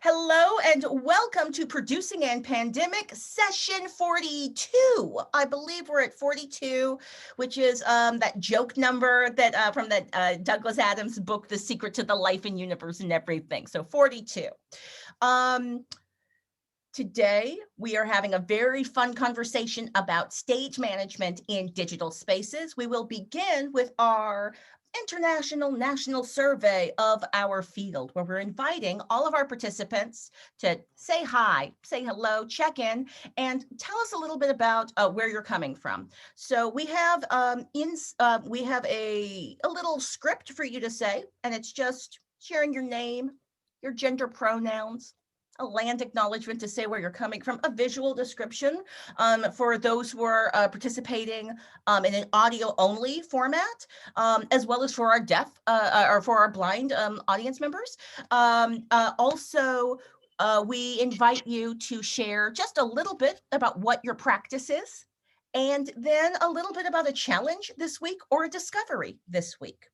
Hello and welcome to Producing and Pandemic session 42. I believe we're at 42, which is that joke number that from that Douglas Adams book, The Secret to the Life and Universe and Everything. So 42. Today, we are having a very fun conversation about stage management in digital spaces. We will begin with our international national survey of our field, where we're inviting all of our participants to say hi, say hello, check in, and tell us a little bit about where you're coming from. So we have a little script for you to say, and it's just sharing your name, your gender pronouns, a land acknowledgement to say where you're coming from, a visual description for those who are participating in an audio only format, as well as for our deaf or for our blind audience members. Also, we invite you to share just a little bit about what your practice is, and then a little bit about a challenge this week or a discovery this week.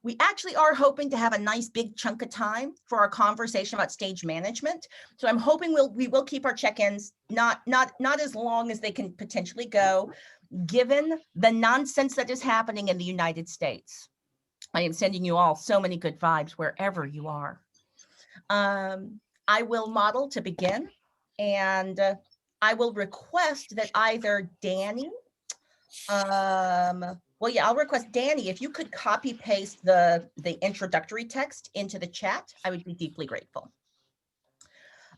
We actually are hoping to have a nice big chunk of time for our conversation about stage management. So I'm hoping we will keep our check-ins not as long as they can potentially go, given the nonsense that is happening in the United States. I am sending you all so many good vibes wherever you are. I will model to begin, and I will request that either Danny, I'll request Danny, if you could copy paste the introductory text into the chat, I would be deeply grateful.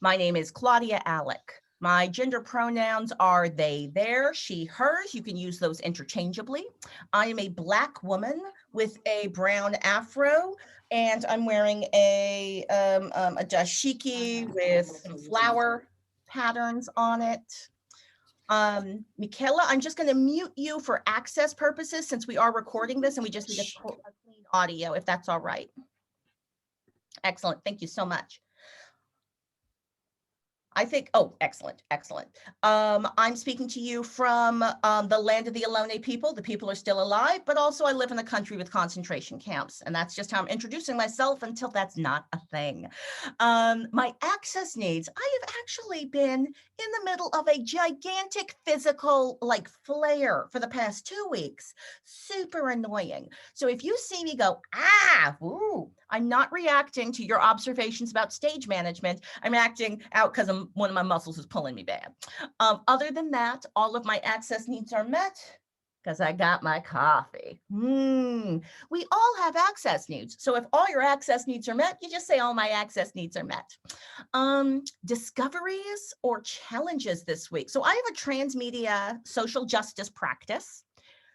My name is Claudia Alec. My gender pronouns are they, their, she, hers. You can use those interchangeably. I am a Black woman with a brown afro, and I'm wearing a dashiki with flower patterns on it. Michaela, I'm just going to mute you for access purposes since we are recording this and we just need a clean audio, if that's all right. Excellent. Thank you so much. Excellent. I'm speaking to you from the land of the Ohlone people. The people are still alive, but also I live in a country with concentration camps. And that's just how I'm introducing myself until that's not a thing. My access needs, I have actually been in the middle of a gigantic physical flare for the past 2 weeks. Super annoying. So if you see me go, I'm not reacting to your observations about stage management. I'm acting out because one of my muscles is pulling me bad. Other than that, all of my access needs are met because I got my coffee. We all have access needs. So if all your access needs are met, you just say all my access needs are met. Discoveries or challenges this week. So I have a transmedia social justice practice.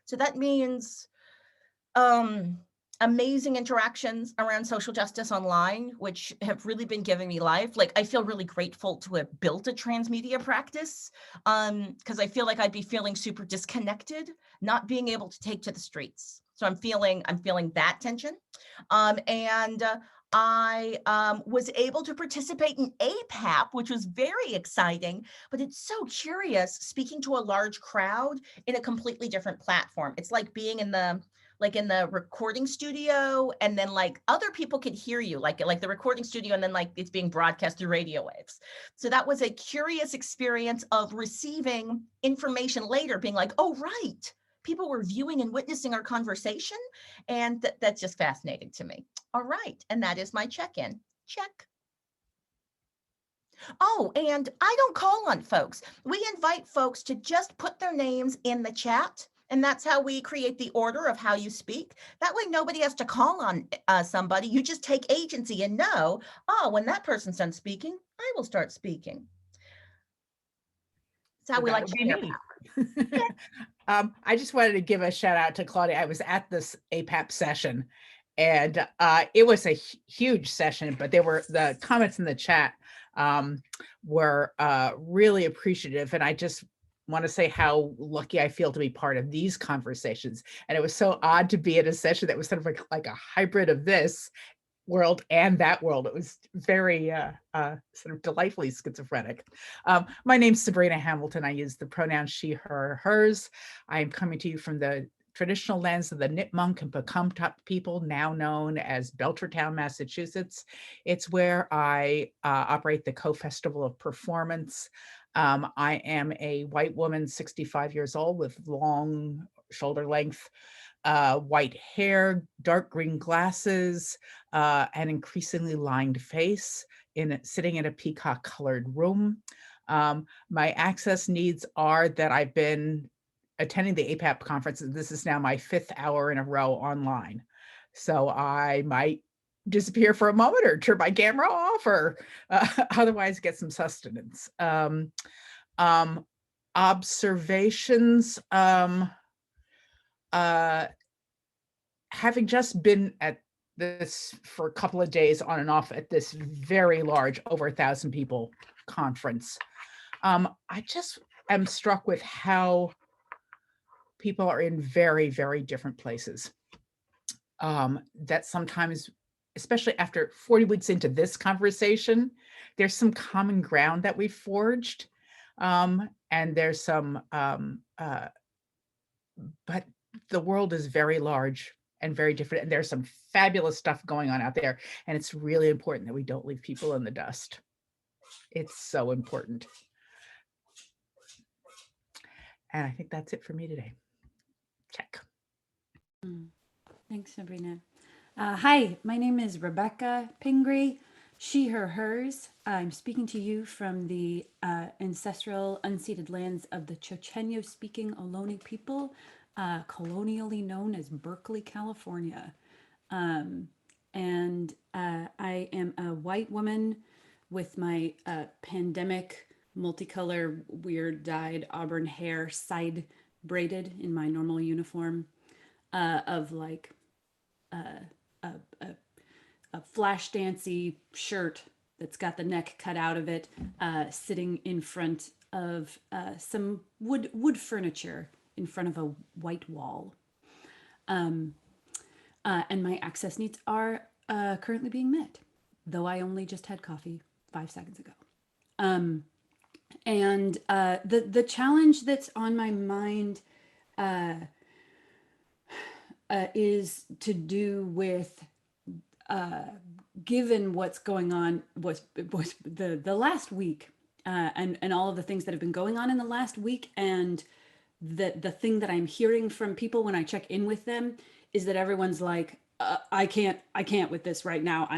So that means amazing interactions around social justice online, which have really been giving me life. I feel really grateful to have built a transmedia practice because I feel like I'd be feeling super disconnected, not being able to take to the streets. So I'm feeling that tension. I was able to participate in APAP, which was very exciting, but it's so curious speaking to a large crowd in a completely different platform. It's like being in the recording studio, and then other people could hear you, like the recording studio, and then it's being broadcast through radio waves. So that was a curious experience of receiving information later, being like, oh, right, people were viewing and witnessing our conversation. And that's just fascinating to me. All right. And that is my check-in. Check. Oh, and I don't call on folks. We invite folks to just put their names in the chat. And that's how we create the order of how you speak. That way, nobody has to call on somebody. You just take agency and know, oh, when that person's done speaking, I will start speaking. That's how we like to share power. I just wanted to give a shout out to Claudia. I was at this APAP session, and it was a huge session, but the comments in the chat were really appreciative. And I just want to say how lucky I feel to be part of these conversations. And it was so odd to be at a session that was sort of like a hybrid of this world and that world. It was very sort of delightfully schizophrenic. My name's Sabrina Hamilton. I use the pronouns she, her, hers. I'm coming to you from the traditional lens of the Nipmuc and Pecumtuck people, now known as Belchertown, Massachusetts. It's where I operate the Co-Festival of Performance. I am a white woman, 65 years old, with long shoulder length white hair, dark green glasses, an increasingly lined face, sitting in a peacock colored room. My access needs are that I've been attending the APAP conference. This is now my 5th hour in a row online. So I might disappear for a moment or turn my camera off or otherwise get some sustenance. Observations, having just been at this for a couple of days on and off at this very large, over 1,000 people conference, I just am struck with how people are in very, very different places. That sometimes, especially after 40 weeks into this conversation, there's some common ground that we've forged. And there's some, but the world is very large and very different. And there's some fabulous stuff going on out there. And it's really important that we don't leave people in the dust. It's so important. And I think that's it for me today. Check. Thanks, Sabrina. Hi, my name is Rebecca Pingree, she, her, hers. I'm speaking to you from the ancestral unceded lands of the Chochenyo-speaking Ohlone people, colonially known as Berkeley, California. And I am a white woman with my pandemic, multicolor, weird dyed auburn hair side braided in my normal uniform of like a flash dancey shirt that's got the neck cut out of it, sitting in front of some wood furniture in front of a white wall. And my access needs are currently being met, though I only just had coffee 5 seconds ago. And the challenge that's on my mind is to do with given what's going on was the last week and all of the things that have been going on in the last week, and the thing that I'm hearing from people when I check in with them is that everyone's like, I can't with this right now.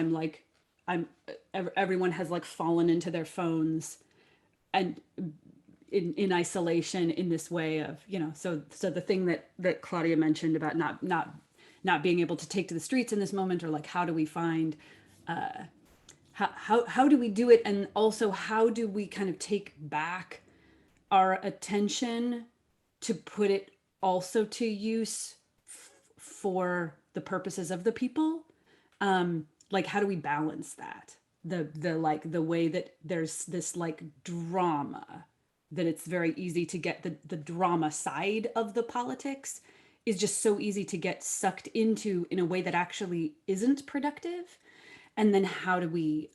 Everyone has like fallen into their phones and in isolation in this way of, so the thing that Claudia mentioned about not being able to take to the streets in this moment, or like, how do we find, how do we do it? And also, how do we kind of take back our attention to put it also to use for the purposes of the people? Like, how do we balance that? The way that there's this like drama, that it's very easy to get the drama side of the politics is just so easy to get sucked into in a way that actually isn't productive. And then how do we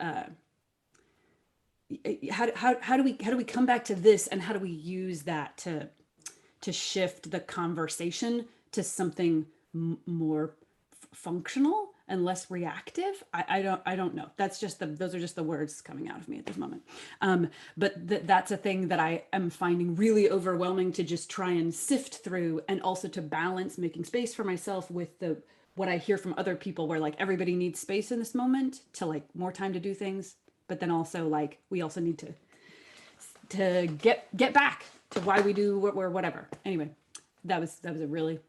how do we come back to this, and how do we use that to shift the conversation to something more functional and less reactive? I don't know. Those are just the words coming out of me at this moment. But that's a thing that I am finding really overwhelming to just try and sift through, and also to balance making space for myself with what I hear from other people, where like everybody needs space in this moment to like more time to do things, but then also like we also need to get back to why we do what we're whatever. Anyway, that was a really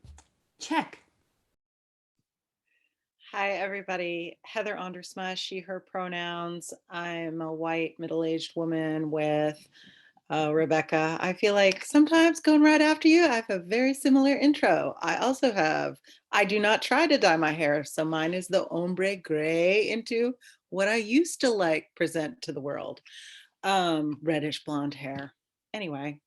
check. Hi, everybody. Heather Ondersma, she, her pronouns. I'm a white middle-aged woman with Rebecca. I feel like sometimes going right after you, I have a very similar intro. I do not try to dye my hair. So mine is the ombre gray into what I used to like present to the world. Reddish blonde hair. Anyway.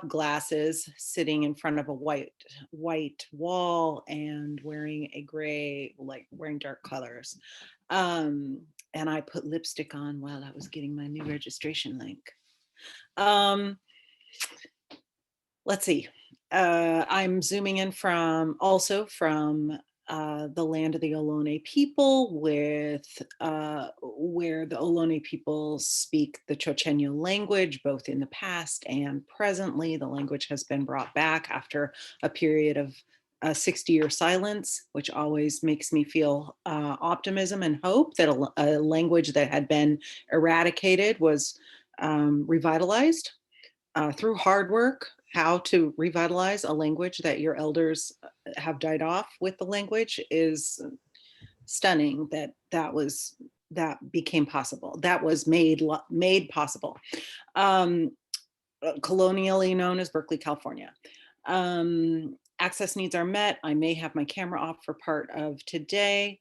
Glasses, sitting in front of a white wall and wearing a gray, like wearing dark colors. And I put lipstick on while I was getting my new registration link. Let's see. I'm zooming in from the land of the Ohlone people, where the Ohlone people speak the Chochenyo language, both in the past and presently. The language has been brought back after a period of 60-year silence, which always makes me feel optimism and hope that a language that had been eradicated was revitalized through hard work. How to revitalize a language that your elders have died off with the language is stunning. That became possible. That was made possible. Colonially known as Berkeley, California. Access needs are met. I may have my camera off for part of today,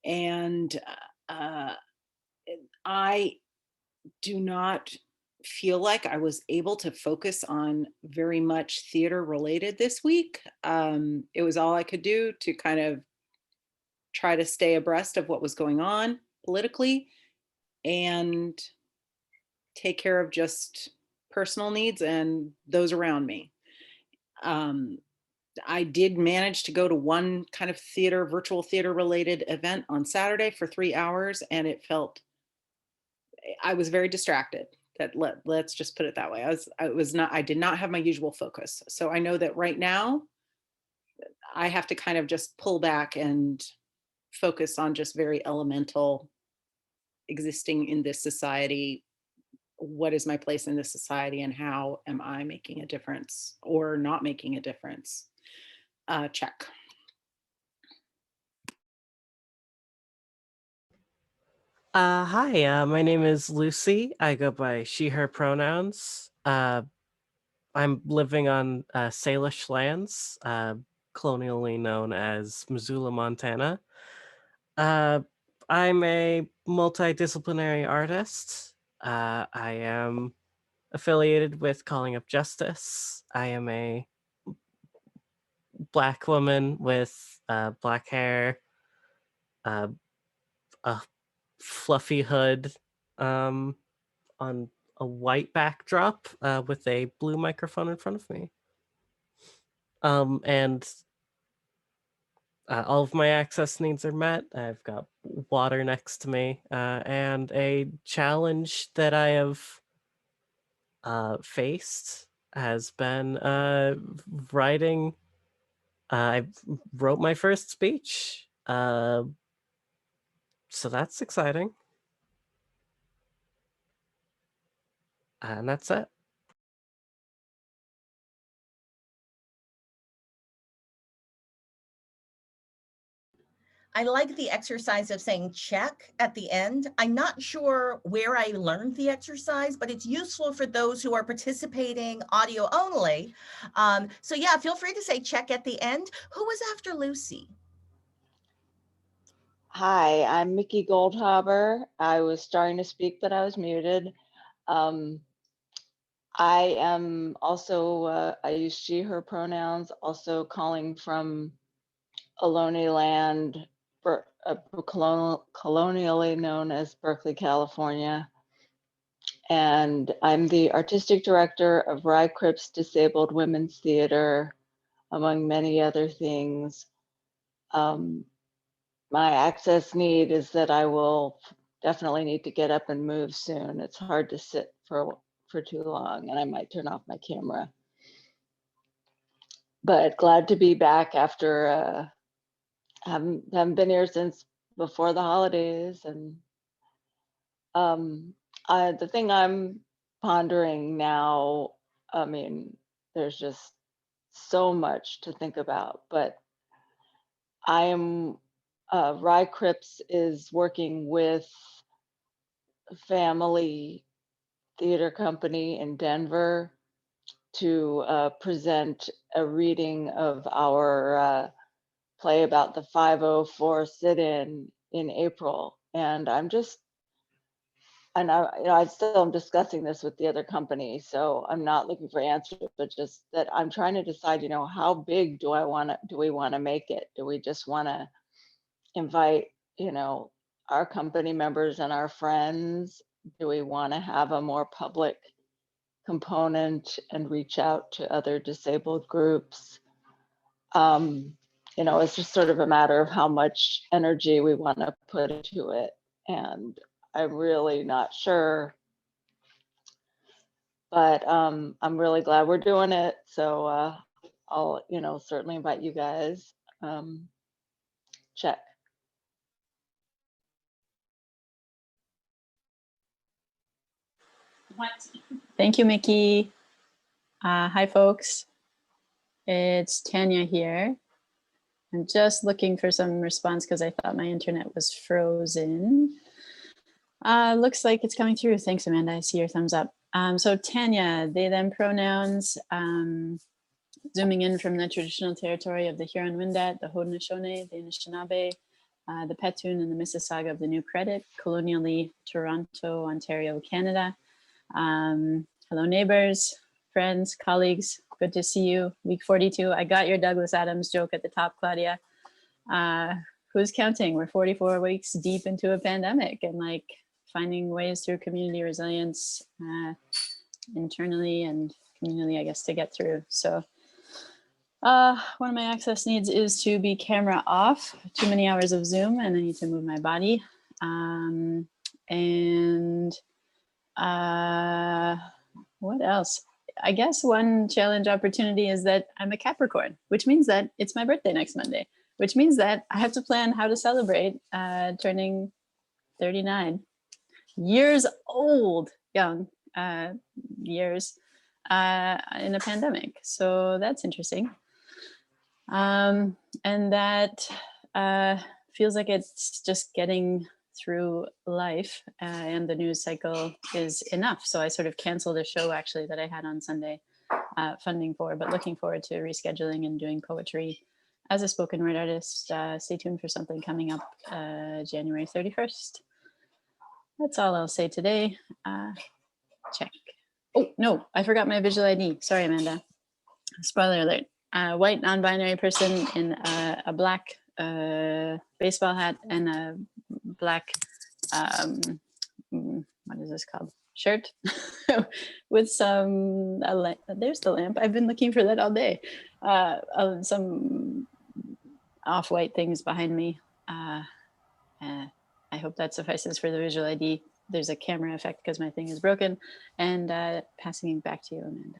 and I do not feel like I was able to focus on very much theater related this week. It was all I could do to kind of try to stay abreast of what was going on politically and take care of just personal needs and those around me. I did manage to go to one kind of virtual theater related event on Saturday for 3 hours, and I was very distracted. Let's just put it that way. I did not have my usual focus. So I know that right now I have to kind of just pull back and focus on just very elemental existing in this society. What is my place in this society, and how am I making a difference or not making a difference? Check. Hi, my name is Lucy. I go by she, her pronouns. I'm living on Salish lands, colonially known as Missoula, Montana. Uh, I'm a multidisciplinary artist. I am affiliated with Calling Up Justice. I am a Black woman with black hair, uh, a fluffy hood, on a white backdrop with a blue microphone in front of me. And all of my access needs are met. I've got water next to me, and a challenge that I have faced has been writing. I wrote my first speech, so that's exciting. And that's it. I like the exercise of saying check at the end. I'm not sure where I learned the exercise, but it's useful for those who are participating audio only. So yeah, feel free to say check at the end. Who was after Lucy? Hi, I'm Mickey Goldhaber. I was starting to speak, but I was muted. I am also, I use she, her pronouns, also calling from Ohlone land, colonially known as Berkeley, California. And I'm the artistic director of Rye Cripps Disabled Women's Theater, among many other things. My access need is that I will definitely need to get up and move soon. It's hard to sit for too long, and I might turn off my camera. But glad to be back after haven't been here since before the holidays. And the thing I'm pondering now, I mean, there's just so much to think about, but I am Rye Cripps is working with a family theater company in Denver to present a reading of our play about the 504 sit-in in April. And I'm just, and I still am discussing this with the other company, so I'm not looking for answers, but just that I'm trying to decide, how big do we want to make it? Do we just want to invite, our company members and our friends? Do we want to have a more public component and reach out to other disabled groups. You know, it's just sort of a matter of how much energy we want to put into it. And I'm really not sure, but I'm really glad we're doing it. So I'll, you know, certainly invite you guys. Check. Thank you, Mickey. Hi, folks. It's Tanya here. I'm just looking for some response because I thought my internet was frozen. Looks like it's coming through. Thanks, Amanda. I see your thumbs up. So Tanya, they, them pronouns, zooming in from the traditional territory of the Huron-Wendat, the Haudenosaunee, the Anishinaabe, the Petun and the Mississauga of the New Credit, colonially Toronto, Ontario, Canada. Hello, neighbors, friends, colleagues. Good to see you. Week 42. I got your Douglas Adams joke at the top, Claudia. Who's counting? We're 44 weeks deep into a pandemic and like finding ways through community resilience internally and communally, I guess, to get through. So one of my access needs is to be camera off. Too many hours of Zoom and I need to move my body. What else? I guess one challenge opportunity is that I'm a Capricorn, which means that it's my birthday next Monday, which means that I have to plan how to celebrate turning 39 years old, young years in a pandemic. So that's interesting. And that feels like it's just getting through life and the news cycle is enough. So I sort of canceled a show actually that I had on Sunday funding for, but looking forward to rescheduling and doing poetry as a spoken word artist. Stay tuned for something coming up January 31st. That's all I'll say today. Check. Oh, no, I forgot my visual ID. Sorry, Amanda. Spoiler alert. White non-binary person in a black baseball hat and a black, what is this called? Shirt with some, there's the lamp. I've been looking for that all day. Some off-white things behind me. I hope that suffices for the visual ID. There's a camera effect because my thing is broken. And passing it back to you, Amanda.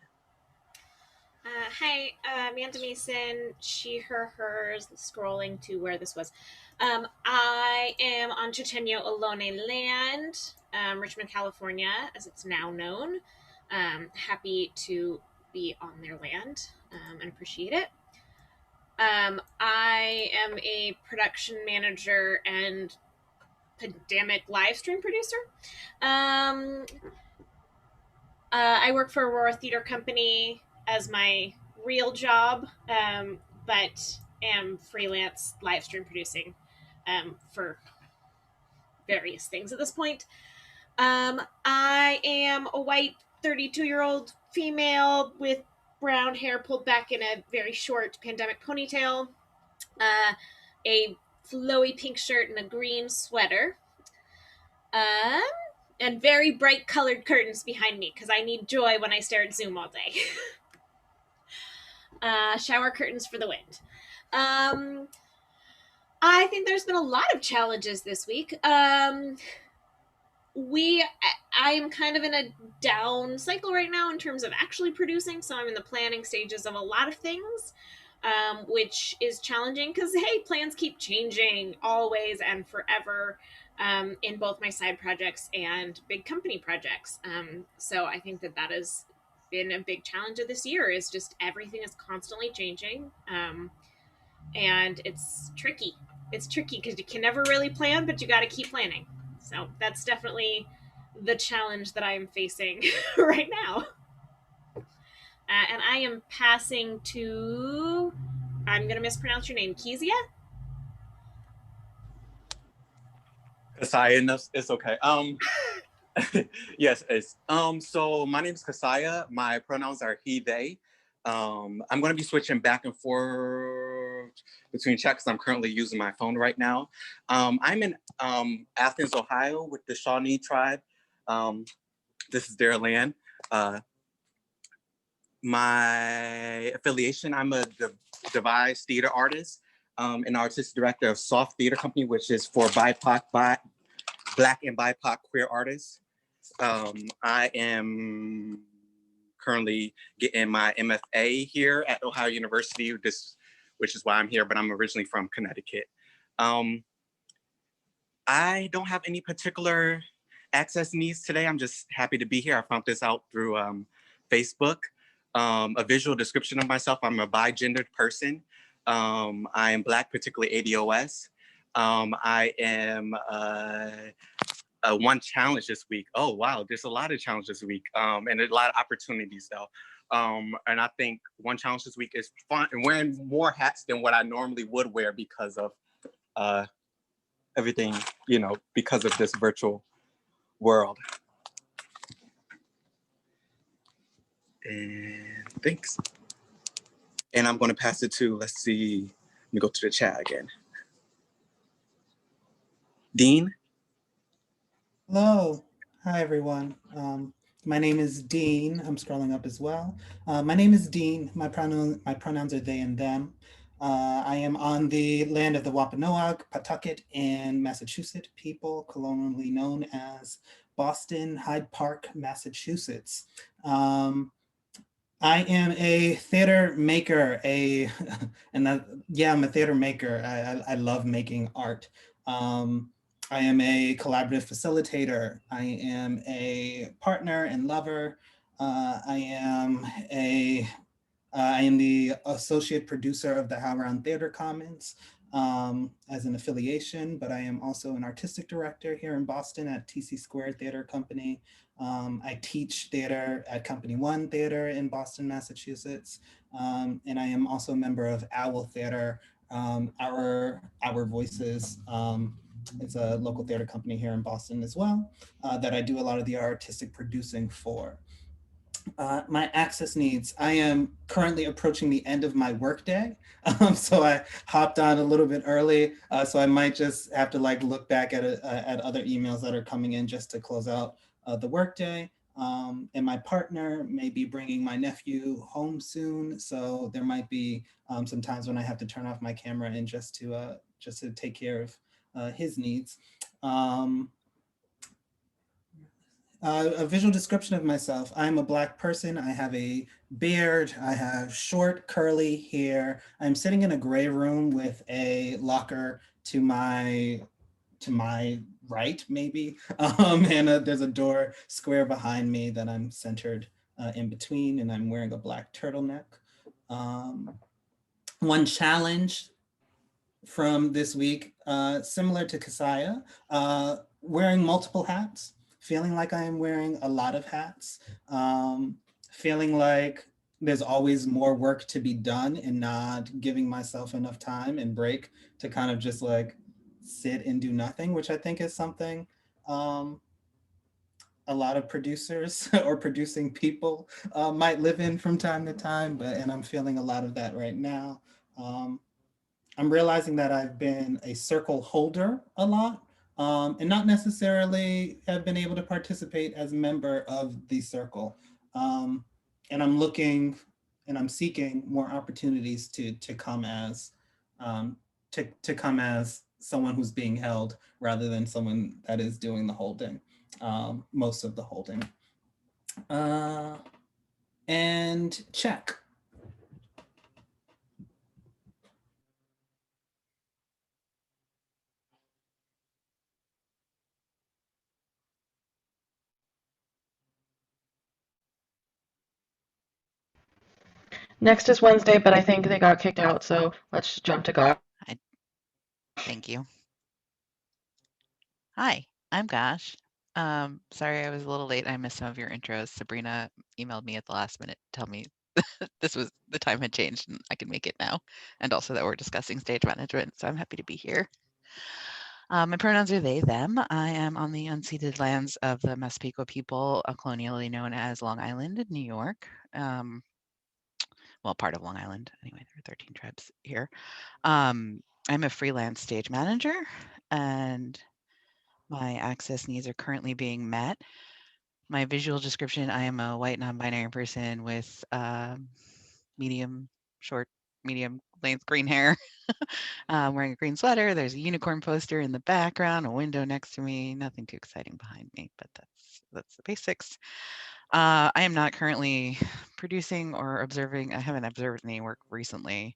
Hi, Amanda Mason, she, her, hers, scrolling to where this was. I am on Chochenyo Ohlone land, Richmond, California, as it's now known. Happy to be on their land and appreciate it. I am a production manager and pandemic live stream producer. I work for Aurora Theater Company as my real job, but am freelance live stream producing for various things at this point. I am a white 32-year-old female with brown hair pulled back in a very short pandemic ponytail, a flowy pink shirt and a green sweater. And very bright colored curtains behind me because I need joy when I stare at Zoom all day. Shower curtains for the wind. I think there's been a lot of challenges this week. I am kind of in a down cycle right now in terms of actually producing, so I'm in the planning stages of a lot of things, which is challenging because, hey, plans keep changing always and forever. In both my side projects and big company projects. So I think that has been a big challenge of this year is just everything is constantly changing. And it's tricky. It's tricky because you can never really plan, but you got to keep planning. So that's definitely the challenge that I am facing right now. And I am passing to, I'm going to mispronounce your name, Kezia? Kasaya, it's okay. Yes, it's so my name is Kasaya. My pronouns are he, they. I'm gonna be switching back and forth between checks. I'm currently using my phone right now. I'm in Athens, Ohio with the Shawnee tribe. This is their land. my affiliation, I'm a devised theater artist and artistic director of Soft Theater Company, which is for BIPOC, Black and BIPOC queer artists. I am currently getting my MFA here at Ohio University, which is why I'm here, but I'm originally from Connecticut. I don't have any particular access needs today. I'm just happy to be here. I found this out through Facebook. A visual description of myself: I'm a bi-gendered person. I am Black, particularly ADOS. I am one challenge this week. Oh, wow, there's a lot of challenges this week and a lot of opportunities though. And I think one challenge this week is fun and wearing more hats than what I normally would wear because of everything, because of this virtual world. And thanks. And I'm going to pass it to, let's see, let me go to the chat again. Dean? Hello. Hi, everyone. My name is Dean. I'm scrolling up as well. My name is Dean. My pronouns are they and them. I am on the land of the Wampanoag, Pawtucket, and Massachusetts people, colonially known as Boston, Hyde Park, Massachusetts. I am a theater maker, I'm a theater maker. I love making art. I am a collaborative facilitator. I am a partner and lover. I am the associate producer of the HowlRound Theater Commons as an affiliation, but I am also an artistic director here in Boston at TC Square Theater Company. I teach theater at Company One Theater in Boston, Massachusetts. And I am also a member of Owl Theater, Our Voices. It's a local theater company here in Boston as well, that I do a lot of the artistic producing for. My access needs. I am currently approaching the end of my workday, so I hopped on a little bit early. So I might just have to look back at other emails that are coming in just to close out the workday. And my partner may be bringing my nephew home soon, so there might be some times when I have to turn off my camera and just to take care of his needs. A visual description of myself. I'm a Black person. I have a beard. I have short curly hair. I'm sitting in a gray room with a locker to my right, maybe. And there's a door square behind me that I'm centered in between, and I'm wearing a Black turtleneck. One challenge from this week, similar to Kasaya, wearing multiple hats. Feeling like I am wearing a lot of hats, feeling like there's always more work to be done and not giving myself enough time and break to kind of just sit and do nothing, which I think is something a lot of producers or producing people might live in from time to time, and I'm feeling a lot of that right now. I'm realizing that I've been a circle holder a lot, and not necessarily have been able to participate as a member of the circle. And I'm looking and I'm seeking more opportunities to come as to come as someone who's being held rather than someone that is doing the holding, most of the holding. And check. Next is Wednesday, but I think they got kicked out, so let's just jump to God. Thank you. Hi, I'm Gosh. Sorry I was a little late. I missed some of your intros. Sabrina emailed me at the last minute to tell me the time had changed and I could make it now, and also that we're discussing stage management, so I'm happy to be here. My pronouns are they, them. I am on the unceded lands of the Massapequa people, colonially known as Long Island, New York. Well, part of Long Island. Anyway, there are 13 tribes here. I'm a freelance stage manager, and my access needs are currently being met My visual description, I am a white non-binary person with medium, short, medium length green hair. Wearing a green sweater. There's a unicorn poster in the background, a window next to me. Nothing too exciting behind me, but that's the basics. I am not currently producing or observing. I haven't observed any work recently.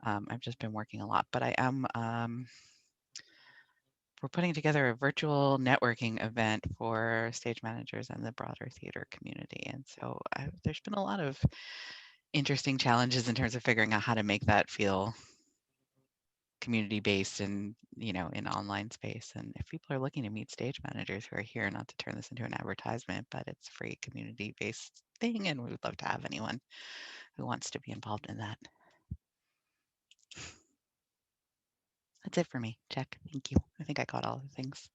I've just been working a lot, but I am. We're putting together a virtual networking event for stage managers and the broader theater community, and so there's been a lot of interesting challenges in terms of figuring out how to make that feel community based and in online space. And if people are looking to meet stage managers who are here, not to turn this into an advertisement, but it's a free community based thing, and we would love to have anyone who wants to be involved in that. That's it for me. Check. Thank you. I think I got all the things.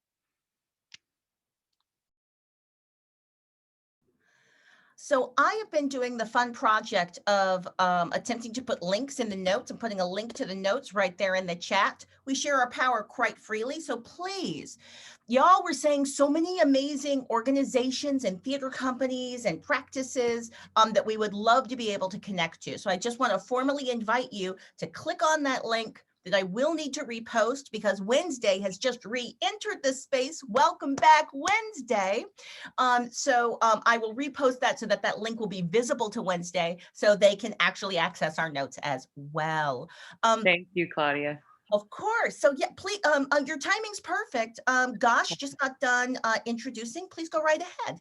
So I have been doing the fun project of attempting to put links in the notes and putting a link to the notes right there in the chat. We share our power quite freely. So please, y'all were saying so many amazing organizations and theater companies and practices that we would love to be able to connect to. So I just want to formally invite you to click on that link that I will need to repost because Wednesday has just re-entered the space. Welcome back, Wednesday. I will repost that so that that link will be visible to Wednesday so they can actually access our notes as well. Thank you, Claudia. Of course. So yeah, please, your timing's perfect. Gosh just got done introducing. Please go right ahead.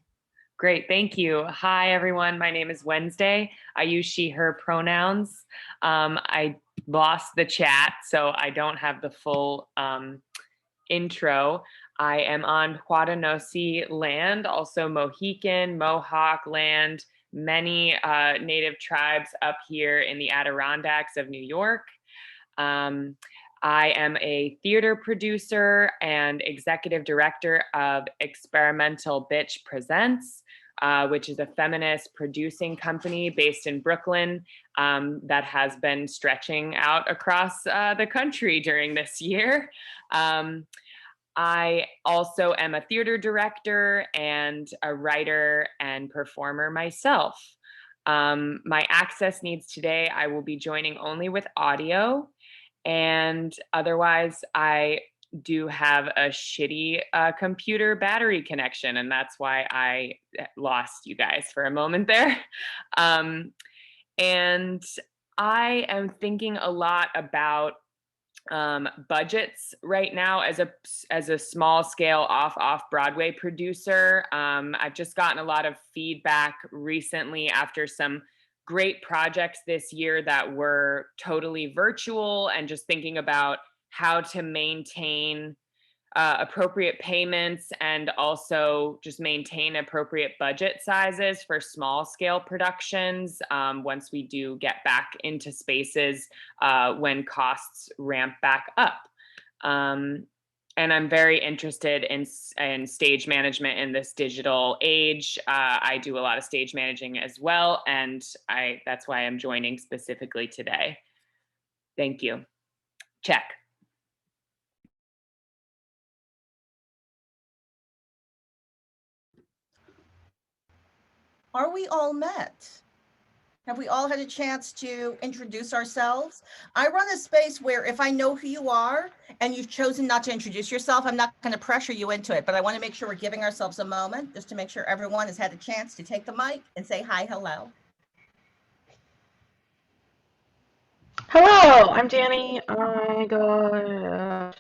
Great, thank you. Hi, everyone. My name is Wednesday. I use she, her pronouns. I lost the chat, so I don't have the full intro. I am on Huadanosi land, also Mohican, Mohawk land, many native tribes up here in the Adirondacks of New York. I am a theater producer and executive director of Experimental Bitch Presents, which is a feminist producing company based in Brooklyn that has been stretching out across the country during this year. I also am a theater director and a writer and performer myself. My access needs today, I will be joining only with audio. And otherwise, I do have a shitty computer battery connection, and that's why I lost you guys for a moment there. And I am thinking a lot about budgets right now as a small scale off Broadway producer. I've just gotten a lot of feedback recently after some great projects this year that were totally virtual, and just thinking about how to maintain appropriate payments and also just maintain appropriate budget sizes for small scale productions once we do get back into spaces when costs ramp back up. And I'm very interested in stage management in this digital age. I do a lot of stage managing as well, and that's why I'm joining specifically today. Thank you. Check. Are we all met? Have we all had a chance to introduce ourselves? I run a space where if I know who you are and you've chosen not to introduce yourself, I'm not going to pressure you into it, but I want to make sure we're giving ourselves a moment just to make sure everyone has had a chance to take the mic and say hi, hello. Hello, I'm Danny. I go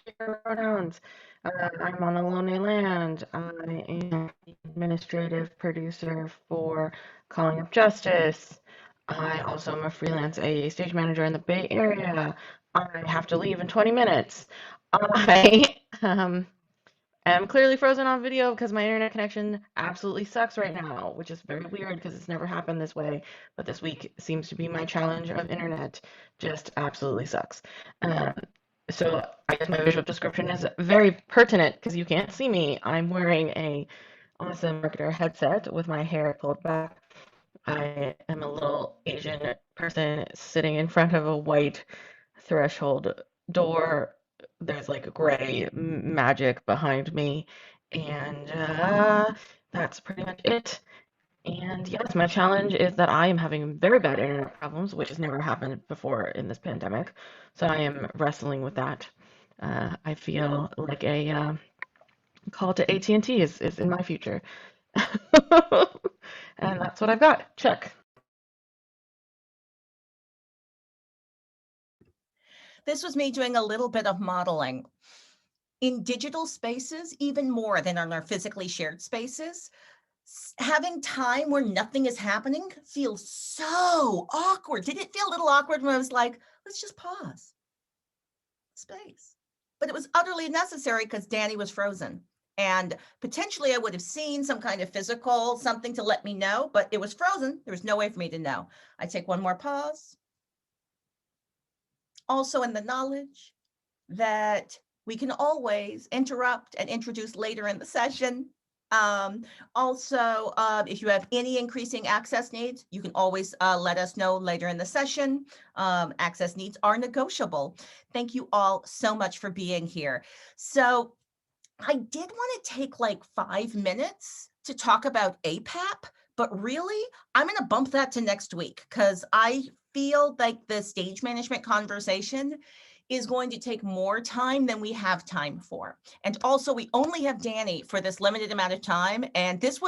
pronouns. I'm on the Lonely Land. I am the administrative producer for Calling Up Justice. I also am a freelance AE stage manager in the Bay Area. I have to leave in 20 minutes. I am clearly frozen on video because my internet connection absolutely sucks right now, which is very weird because it's never happened this way. But this week seems to be my challenge of internet. Just absolutely sucks. So I guess my visual description is very pertinent because you can't see me. I'm wearing a awesome marketer headset with my hair pulled back. I am a little Asian person sitting in front of a white threshold door. There's like gray magic behind me, and that's pretty much it. And yes, my challenge is that I am having very bad internet problems, which has never happened before in this pandemic. So I am wrestling with that. I feel like a call to AT&T is in my future. And that's what I've got. Check. This was me doing a little bit of modeling. In digital spaces, even more than on our physically shared spaces, having time where nothing is happening feels so awkward. Did it feel a little awkward when I was like, let's just pause? Space. But it was utterly necessary because Danny was frozen. And potentially I would have seen some kind of physical something to let me know, but it was frozen. There was no way for me to know. I take one more pause. Also in the knowledge that we can always interrupt and introduce later in the session. Also, if you have any increasing access needs, you can always let us know later in the session. Access needs are negotiable. Thank you all so much for being here. So I did want to take like 5 minutes to talk about APAP, but really, I'm going to bump that to next week because I feel like the stage management conversation is going to take more time than we have time for. And also we only have Danny for this limited amount of time. And this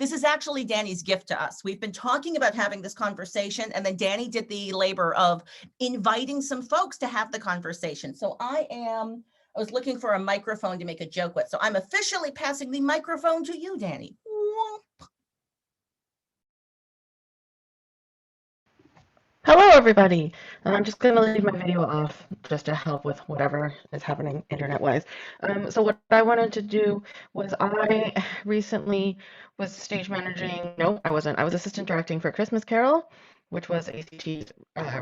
is actually Danny's gift to us. We've been talking about having this conversation and then Danny did the labor of inviting some folks to have the conversation. So I was looking for a microphone to make a joke with. So I'm officially passing the microphone to you, Danny. Hello, everybody. I'm just going to leave my video off just to help with whatever is happening internet-wise. So what I wanted to do was I recently was stage managing. No, I wasn't. I was assistant directing for Christmas Carol, which was ACT's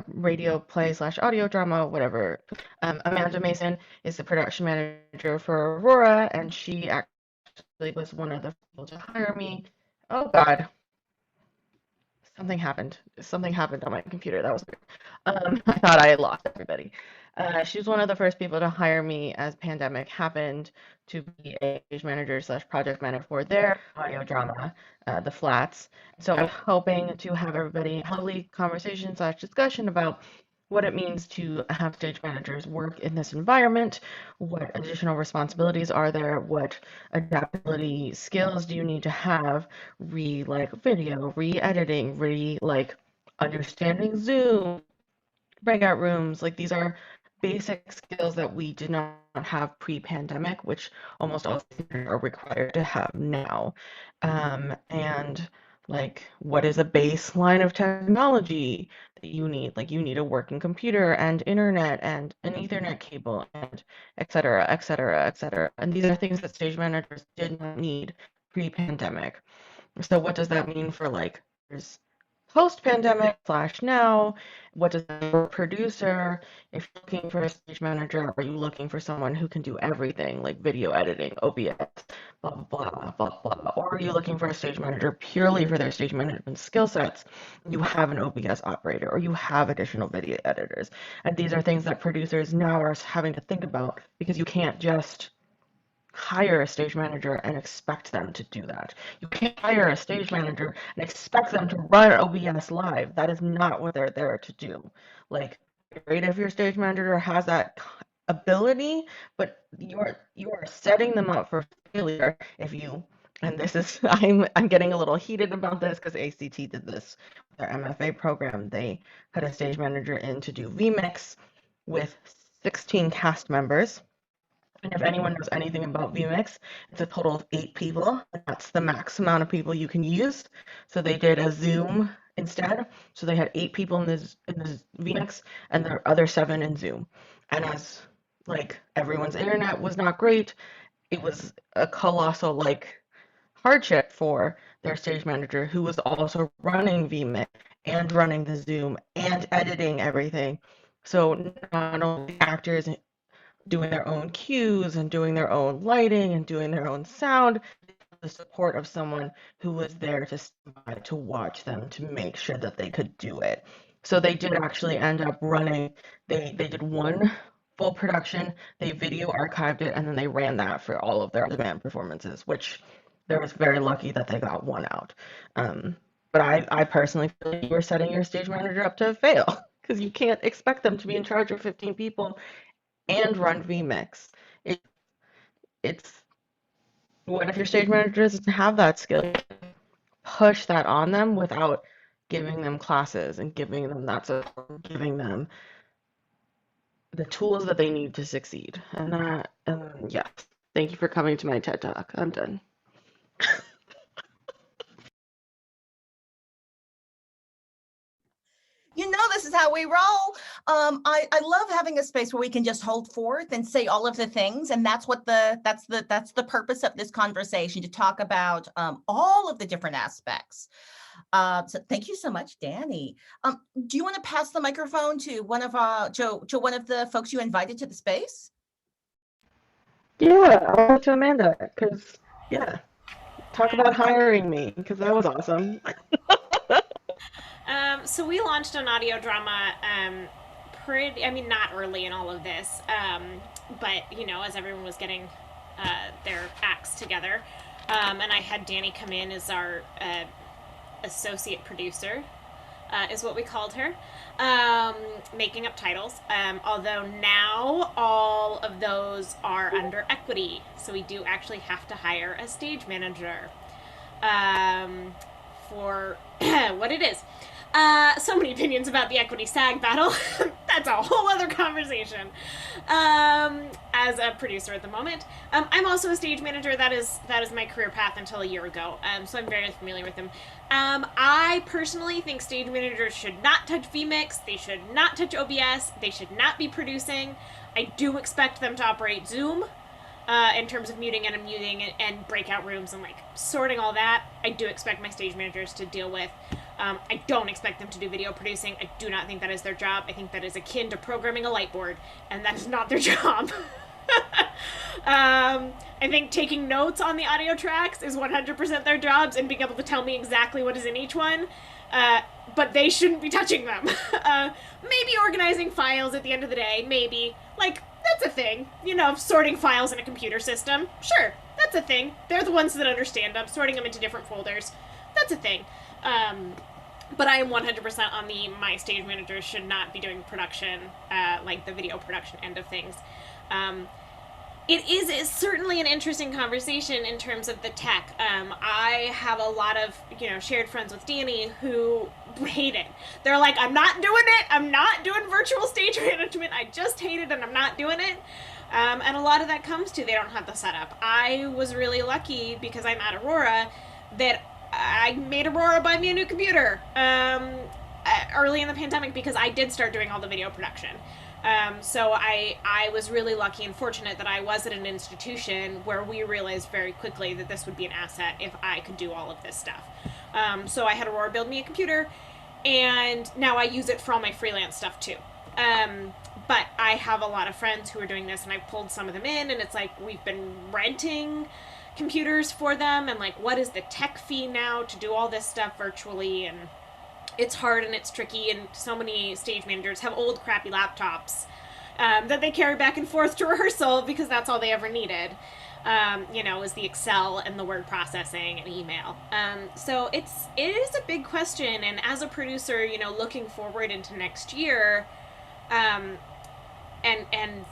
radio play / audio drama, whatever. Amanda Mason is the production manager for Aurora, and she actually was one of the people to hire me. Oh, God. Something happened. Something happened on my computer. That was weird. I thought I had lost everybody. She was one of the first people to hire me as pandemic happened to be a stage manager / project manager for their audio drama, The Flats. So I'm hoping to have everybody have a lovely conversation / discussion about what it means to have stage managers work in this environment, what additional responsibilities are there, what adaptability skills do you need to have, video, re-editing, understanding Zoom, breakout rooms. Like these are basic skills that we did not have pre-pandemic, which almost all theaters are required to have now. And what is a baseline of technology that you need? Like you need a working computer and internet and an Ethernet cable and et cetera, et cetera, et cetera. And these are things that stage managers did not need pre-pandemic. So what does that mean for post-pandemic / now? What does that mean for a producer? If you're looking for a stage manager, are you looking for someone who can do everything like video editing, OBS, blah, blah, blah, blah, blah? Or are you looking for a stage manager purely for their stage management skill sets? You have an OBS operator or you have additional video editors. And these are things that producers now are having to think about because you can't just hire a stage manager and expect them to do that. You can't hire a stage manager and expect them to run OBS live. That is not what they're there to do. Great if your stage manager has that ability, but you're setting them up for failure if you. And this is I'm getting a little heated about this because ACT did this with their MFA program. They had a stage manager in to do vMix with 16 cast members. And if anyone knows anything about vMix, it's a total of 8 people. That's the max amount of people you can use. So they did a Zoom instead. So they had 8 people in this vMix and the other 7 in Zoom. And as everyone's internet was not great, it was a colossal hardship for their stage manager who was also running vMix and running the Zoom and editing everything. So not only actors doing their own cues and doing their own lighting and doing their own sound, the support of someone who was there to watch them to make sure that they could do it. So they did actually end up running, they did one full production, they video archived it, and then they ran that for all of their demand performances, which They were very lucky that they got one out. But I personally feel like you were setting your stage manager up to fail because you can't expect them to be in charge of 15 people and run vmix. It's what if your stage manager doesn't have that skill? Push that on them without giving them classes and giving them that support, giving them the tools that they need to succeed. And yes, thank you for coming to my TED Talk. I'm done. You know, this is how we roll. I love having a space where we can just hold forth and say all of the things, and that's the purpose of this conversation, to talk about all of the different aspects. So thank you so much, Danny. Do you want to pass the microphone to one of one of the folks you invited to the space? Yeah, I'll go to Amanda because talk about hiring me because that was awesome. So we launched an audio drama not early in all of this, but, as everyone was getting their acts together. And I had Danny come in as our associate producer, is what we called her, making up titles. Although now all of those are under equity. So we do actually have to hire a stage manager for what it is. So many opinions about the equity SAG battle. That's a whole other conversation. As a producer at the moment, I'm also a stage manager. That is my career path until a year ago. So I'm very familiar with them. I personally think stage managers should not touch vMix. They should not touch OBS. They should not be producing. I do expect them to operate Zoom. In terms of muting and unmuting and breakout rooms and like sorting all that, I do expect my stage managers to deal with. I don't expect them to do video producing. I do not think that is their job. I think that is akin to programming a light board, and that is not their job. I think taking notes on the audio tracks is 100% their jobs, and being able to tell me exactly what is in each one. But they shouldn't be touching them. Maybe organizing files at the end of the day, maybe. Like, that's a thing. Sorting files in a computer system. Sure, that's a thing. They're the ones that understand them, sorting them into different folders. That's a thing. But I am 100% on my stage managers should not be doing production, like the video production end of things. It's certainly an interesting conversation in terms of the tech. I have a lot of, shared friends with Danny who hate it. They're like, I'm not doing it. I'm not doing virtual stage management. I just hate it and I'm not doing it. And a lot of that comes to they don't have the setup. I was really lucky because I'm at Aurora that I made Aurora buy me a new computer early in the pandemic because I did start doing all the video production. So I was really lucky and fortunate that I was at an institution where we realized very quickly that this would be an asset if I could do all of this stuff. So I had Aurora build me a computer, and now I use it for all my freelance stuff too. But I have a lot of friends who are doing this, and I've pulled some of them in, and it's like we've been renting computers for them, and like, what is the tech fee now to do all this stuff virtually? And it's hard and it's tricky, and so many stage managers have old crappy laptops that they carry back and forth to rehearsal because that's all they ever needed, is the Excel and the word processing and email. So it is a big question, and as a producer, looking forward into next year, and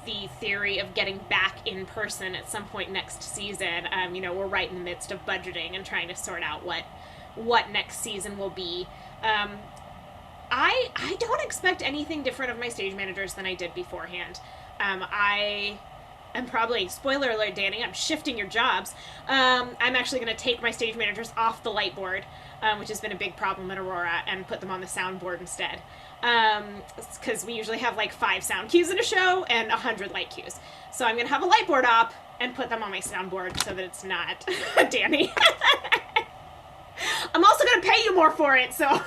the theory of getting back in person at some point next season, we're right in the midst of budgeting and trying to sort out what next season will be. I don't expect anything different of my stage managers than I did beforehand. I am probably, spoiler alert, Danny, I'm shifting your jobs. I'm actually going to take my stage managers off the light board, which has been a big problem at Aurora, and put them on the soundboard instead. Because we usually have like 5 sound cues in a show and 100 light cues. So I'm going to have a light board op and put them on my soundboard so that it's not Danny. I'm also going to pay you more for it, so.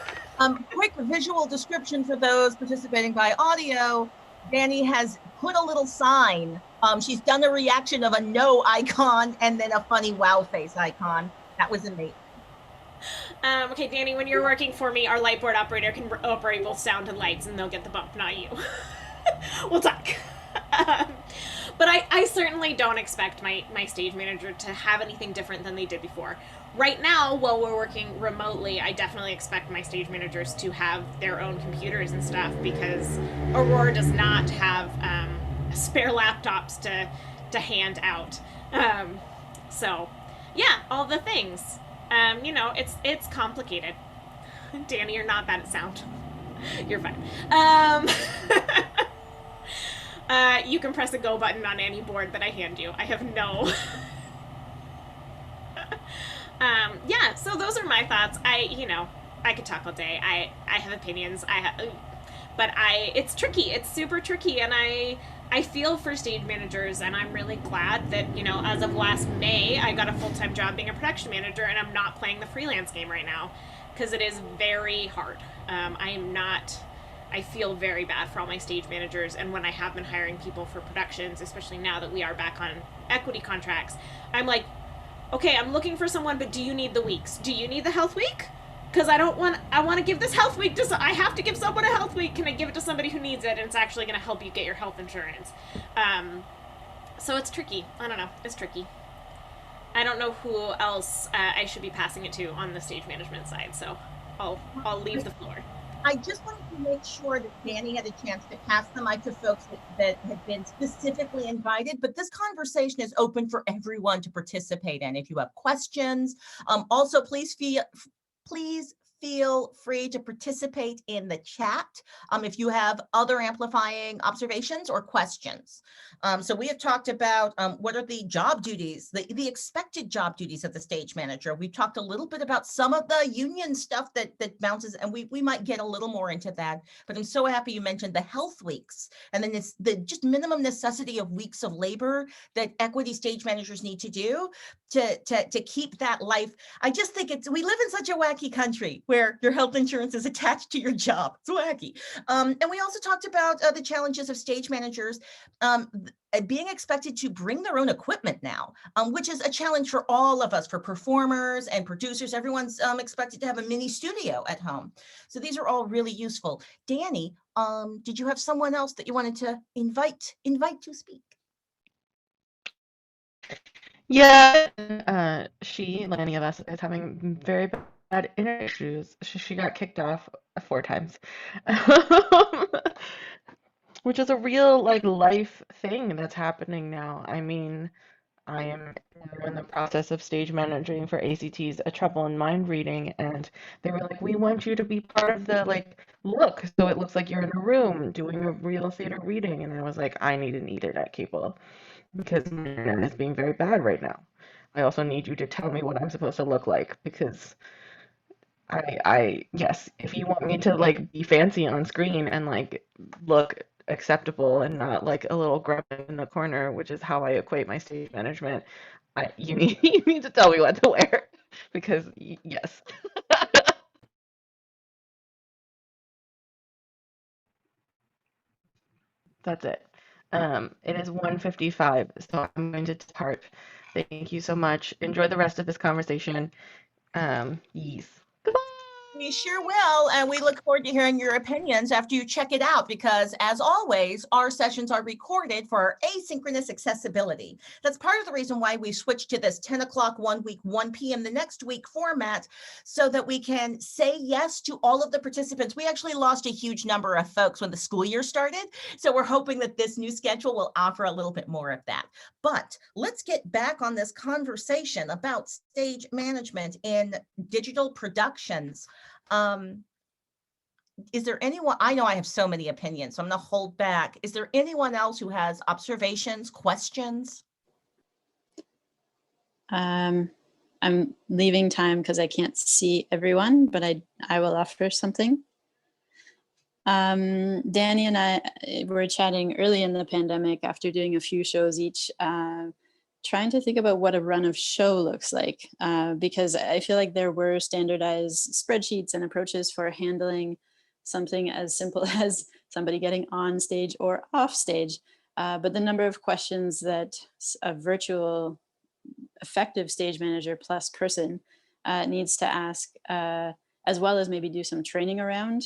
Quick visual description for those participating by audio. Danny has put a little sign. She's done a reaction of a no icon and then a funny wow face icon. That was amazing. Okay, Danny, when you're working for me, our light board operator can operate both sound and lights, and they'll get the bump, not you. We'll talk. But I certainly don't expect my stage manager to have anything different than they did before. Right now, while we're working remotely, I definitely expect my stage managers to have their own computers and stuff because Aurora does not have spare laptops to hand out. So, yeah, all the things. It's complicated. Danny, you're not bad at sound. You're fine. You can press a go button on any board that I hand you. I have no. Yeah, so those are my thoughts. I could talk all day. I have opinions. But it's tricky. It's super tricky, and I feel for stage managers, and I'm really glad that as of last May, I got a full-time job being a production manager, and I'm not playing the freelance game right now because it is very hard. I feel very bad for all my stage managers, and when I have been hiring people for productions, especially now that we are back on equity contracts, I'm like, okay, I'm looking for someone, but do you need the weeks? Do you need the health week? Because I want to give this health week I have to give someone a health week. Can I give it to somebody who needs it and it's actually going to help you get your health insurance? So it's tricky. I don't know. It's tricky. I don't know who else I should be passing it to on the stage management side, so I'll leave the floor. I just wanted to make sure that Danny had a chance to pass the mic to folks that had been specifically invited, but this conversation is open for everyone to participate in. If you have questions, also please feel free to participate in the chat if you have other amplifying observations or questions. So we have talked about what are the job duties, the expected job duties of the stage manager. We've talked a little bit about some of the union stuff that bounces, and we might get a little more into that. But I'm so happy you mentioned the health weeks, and then it's the just minimum necessity of weeks of labor that equity stage managers need to do to keep that life. I just think we live in such a wacky country where your health insurance is attached to your job. It's wacky. And we also talked about the challenges of stage managers being expected to bring their own equipment now, which is a challenge for all of us, for performers and producers. Everyone's expected to have a mini studio at home. So these are all really useful. Danny, did you have someone else that you wanted to invite to speak? Yeah, like any of us, is having very bad internet issues. She got kicked off 4 times, which is a real life thing that's happening now. I mean, I am in the process of stage managing for ACT's A Trouble in Mind reading, and they were like, "We want you to be part of the look, so it looks like you're in a room doing a real theater reading." And I was like, "I need an internet cable because my internet is being very bad right now. I also need you to tell me what I'm supposed to look like because yes, if you want me to be fancy on screen and look acceptable and not like a little grub in the corner, which is how I equate my stage management, you need to tell me what to wear because yes." That's it. It is 1:55, so I'm going to depart. Thank you so much. Enjoy the rest of this conversation. Yes. Goodbye. We sure will, and we look forward to hearing your opinions after you check it out, because as always, our sessions are recorded for asynchronous accessibility. That's part of the reason why we switched to this 10 o'clock one week, 1 p.m. the next week format, so that we can say yes to all of the participants. We actually lost a huge number of folks when the school year started, so we're hoping that this new schedule will offer a little bit more of that. But let's get back on this conversation about stage management in digital productions. Is there anyone, I know I have so many opinions, so I'm going to hold back. Is there anyone else who has observations, questions? I'm leaving time because I can't see everyone, but I will offer something. Danny and I were chatting early in the pandemic after doing a few shows each, trying to think about what a run of show looks like, because I feel like there were standardized spreadsheets and approaches for handling something as simple as somebody getting on stage or off stage. But the number of questions that a virtual effective stage manager plus person needs to ask, as well as maybe do some training around.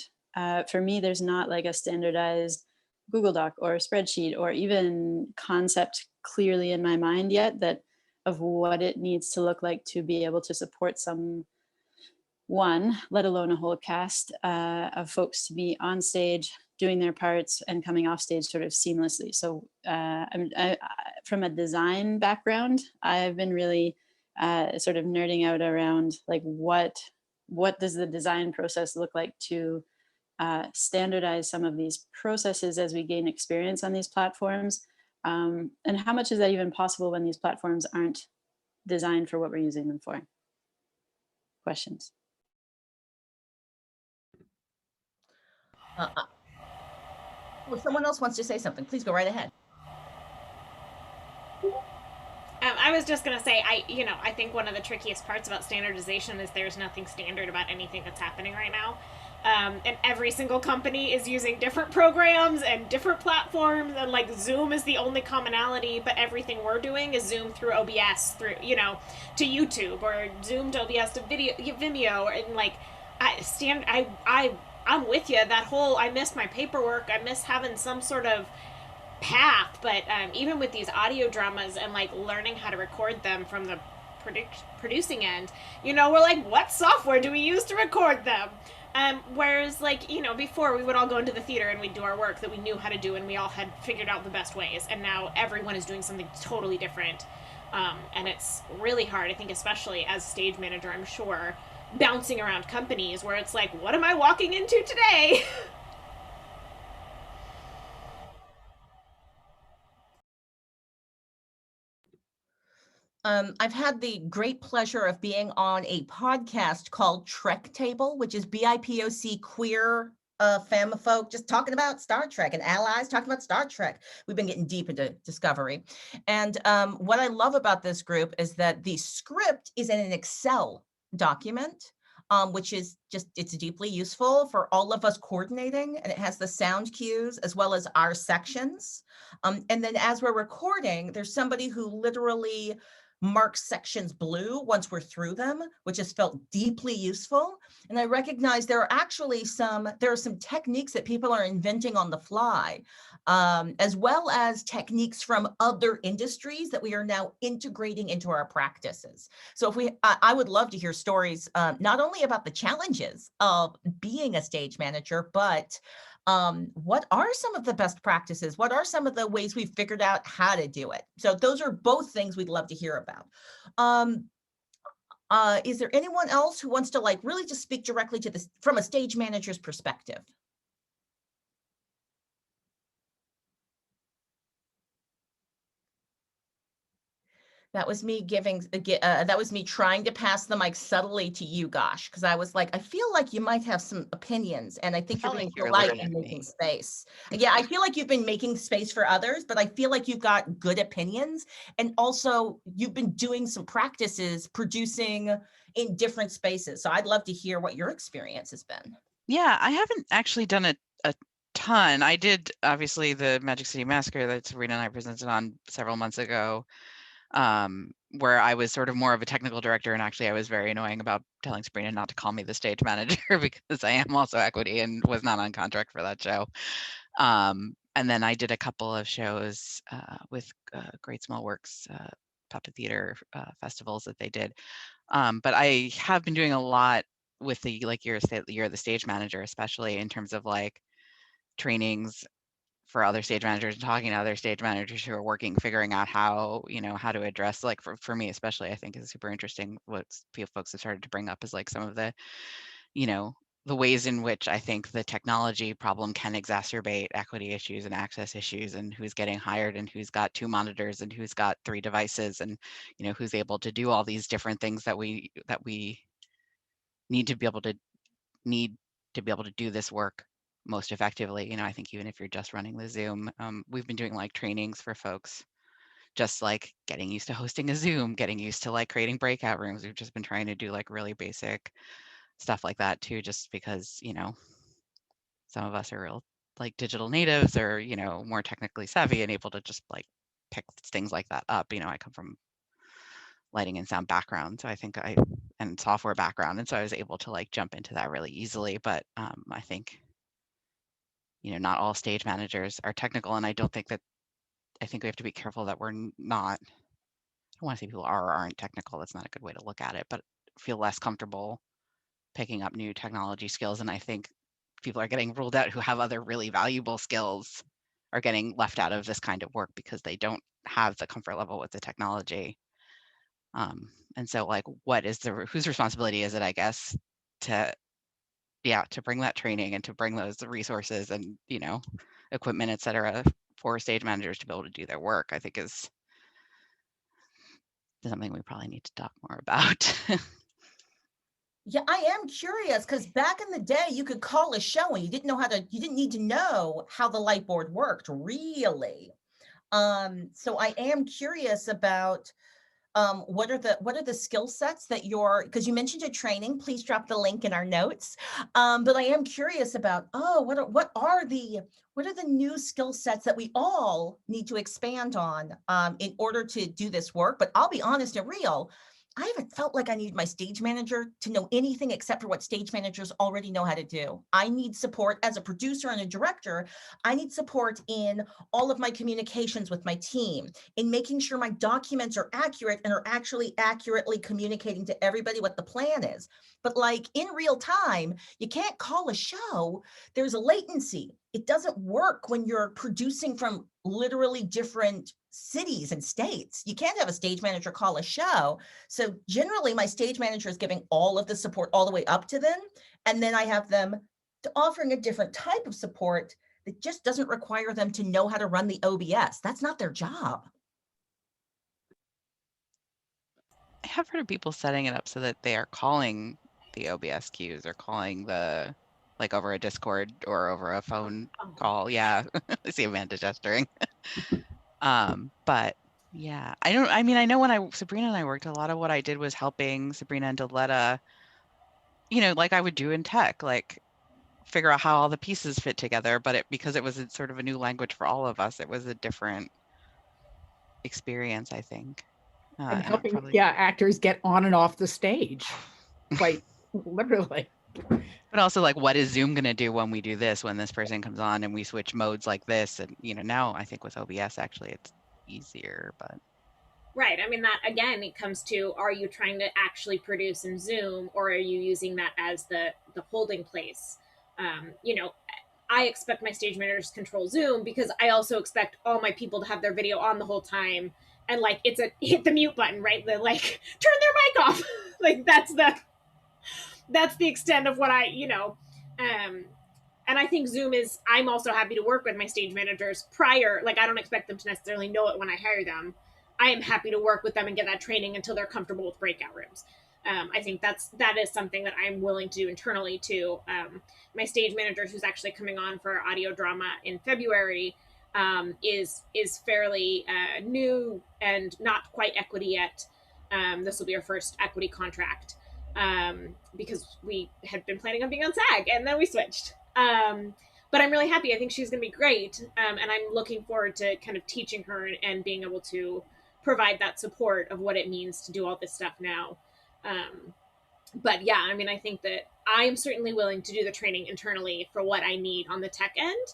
For me, there's not like a standardized Google Doc or a spreadsheet or even concept clearly in my mind yet that of what it needs to look like to be able to support someone, let alone a whole cast of folks to be on stage doing their parts and coming off stage sort of seamlessly. So from a design background, I've been really sort of nerding out around like what does the design process look like to standardize some of these processes as we gain experience on these platforms. And how much is that even possible when these platforms aren't designed for what we're using them for? Questions? Well, if someone else wants to say something, please go right ahead. I was just gonna say, I think one of the trickiest parts about standardization is there's nothing standard about anything that's happening right now. And every single company is using different programs and different platforms, and like Zoom is the only commonality, but everything we're doing is Zoom through OBS, through to YouTube, or Zoom to OBS to Vimeo, and like I'm with you. That whole I miss my paperwork. I miss having some sort of path. But even with these audio dramas and like learning how to record them from the producing end, we're like, what software do we use to record them? Whereas like, before we would all go into the theater and we'd do our work that we knew how to do and we all had figured out the best ways. And now everyone is doing something totally different. And it's really hard, I think, especially as stage manager, I'm sure, bouncing around companies where it's like, what am I walking into today? I've had the great pleasure of being on a podcast called Trek Table, which is BIPOC queer femme folk just talking about Star Trek and allies talking about Star Trek. We've been getting deep into Discovery. And what I love about this group is that the script is in an Excel document, which is it's deeply useful for all of us coordinating, and it has the sound cues as well as our sections. And then as we're recording, there's somebody who literally mark sections blue once we're through them, which has felt deeply useful. And I recognize there are some techniques that people are inventing on the fly, as well as techniques from other industries that we are now integrating into our practices. So I would love to hear stories, not only about the challenges of being a stage manager, but what are some of the best practices? What are some of the ways we've figured out how to do it? So those are both things we'd love to hear about. Is there anyone else who wants to like really just speak directly to this from a stage manager's perspective? That was me that was me trying to pass the mic subtly to you, Gosh, because I was like, I feel like you might have some opinions, and I think you're Felt being like you were polite looking and at making me. space. Yeah, I feel like you've been making space for others, but I feel like you've got good opinions, and also you've been doing some practices producing in different spaces. So I'd love to hear what your experience has been. Yeah, I haven't actually done a ton. I did obviously the Magic City Massacre that Sabrina and I presented on several months ago, where I was sort of more of a technical director, and actually I was very annoying about telling Sabrina not to call me the stage manager because I am also equity and was not on contract for that show. And then I did a couple of shows with Great Small Works puppet theater festivals that they did. But I have been doing a lot with the you're the stage manager, especially in terms of like trainings for other stage managers and talking to other stage managers who are working, figuring out how to address, like for me especially, I think is super interesting what folks have started to bring up is like some of the the ways in which I think the technology problem can exacerbate equity issues and access issues, and who's getting hired and who's got 2 monitors and who's got 3 devices, and who's able to do all these different things that we need to be able to do this work most effectively. I think even if you're just running the Zoom, we've been doing like trainings for folks, just like getting used to hosting a Zoom, getting used to like creating breakout rooms. We've just been trying to do like really basic stuff like that too, just because, some of us are real like digital natives or, more technically savvy and able to just like pick things like that up. I come from lighting and sound background, so I think and software background, and so I was able to like jump into that really easily. But I think not all stage managers are technical, and I think we have to be careful that we're not. I don't want to say people are or aren't technical. That's not a good way to look at it, but feel less comfortable picking up new technology skills. And I think people are getting ruled out who have other really valuable skills are getting left out of this kind of work because they don't have the comfort level with the technology. And so like, whose responsibility is it, I guess, to bring that training and to bring those resources and, equipment, et cetera, for stage managers to be able to do their work, I think is something we probably need to talk more about. Yeah, I am curious because back in the day, you could call a show and you didn't need to know how the light board worked, really. So I am curious about what are the skill sets that because you mentioned a training, please drop the link in our notes. But I am curious about, what are the new skill sets that we all need to expand on in order to do this work? But I'll be honest and real, I haven't felt like I need my stage manager to know anything except for what stage managers already know how to do. I need support as a producer and a director. I need support in all of my communications with my team, in making sure my documents are accurate and are actually accurately communicating to everybody what the plan is. But like in real time, you can't call a show. There's a latency. It doesn't work when you're producing from literally different cities and states. You can't have a stage manager call a show. So generally my stage manager is giving all of the support all the way up to them. And then I have them offering a different type of support that just doesn't require them to know how to run the OBS. That's not their job. I have heard of people setting it up so that they are calling the OBS queues or calling like over a Discord or over a phone call. Yeah, I see Amanda gesturing. But yeah, I know when Sabrina and I worked, a lot of what I did was helping Sabrina and Diletta, like I would do in tech, like figure out how all the pieces fit together. But because it was sort of a new language for all of us, it was a different experience, I think. And And helping probably, actors get on and off the stage, quite literally. but also like, what is Zoom going to do when we do this, when this person comes on and we switch modes like this? And, now I think with OBS, actually, it's easier, but. Right. I mean, that again, it comes to, are you trying to actually produce in Zoom, or are you using that as the holding place? I expect my stage managers to control Zoom because I also expect all my people to have their video on the whole time. And like, it's a hit the mute button, right? The like, turn their mic off. Like that's the extent of what and I think Zoom is, I'm also happy to work with my stage managers prior. Like, I don't expect them to necessarily know it when I hire them. I am happy to work with them and get that training until they're comfortable with breakout rooms. I think that is something that I'm willing to do internally too. My stage manager, who's actually coming on for our audio drama in February, is fairly new and not quite equity yet. This will be our first equity contract because we had been planning on being on SAG and then we switched. But I'm really happy. I think she's going to be great. And I'm looking forward to kind of teaching her and being able to provide that support of what it means to do all this stuff now. But yeah, I mean, I think that I'm certainly willing to do the training internally for what I need on the tech end.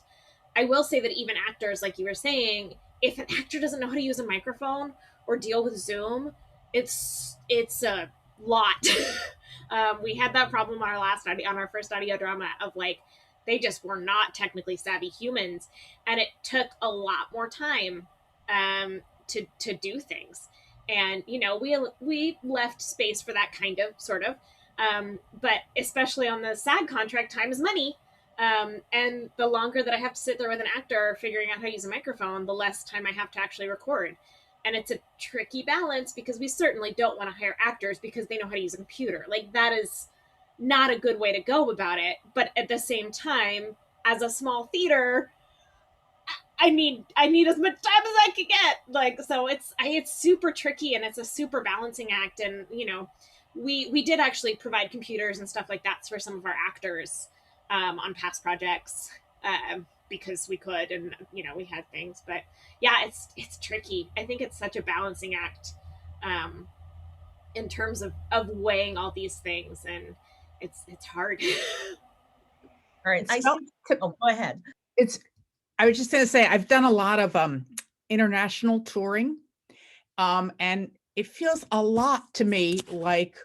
I will say that even actors, like you were saying, if an actor doesn't know how to use a microphone or deal with Zoom, it's a lot. We had that problem on our first audio drama of like, they just were not technically savvy humans, and it took a lot more time to do things. And we left space for that kind of sort of, but especially on the SAG contract, time is money. And the longer that I have to sit there with an actor figuring out how to use a microphone, the less time I have to actually record. And it's a tricky balance because we certainly don't want to hire actors because they know how to use a computer. Like, that is not a good way to go about it. But at the same time, as a small theater, I need as much time as I can get. Like, so it's super tricky and it's a super balancing act. And we did actually provide computers and stuff like that for some of our actors on past projects because we could, and we had things. But yeah, it's tricky. I think it's such a balancing act in terms of weighing all these things, and it's hard. All right, I see. Oh, go ahead. It's, I was just going to say, I've done a lot of international touring, and it feels a lot to me like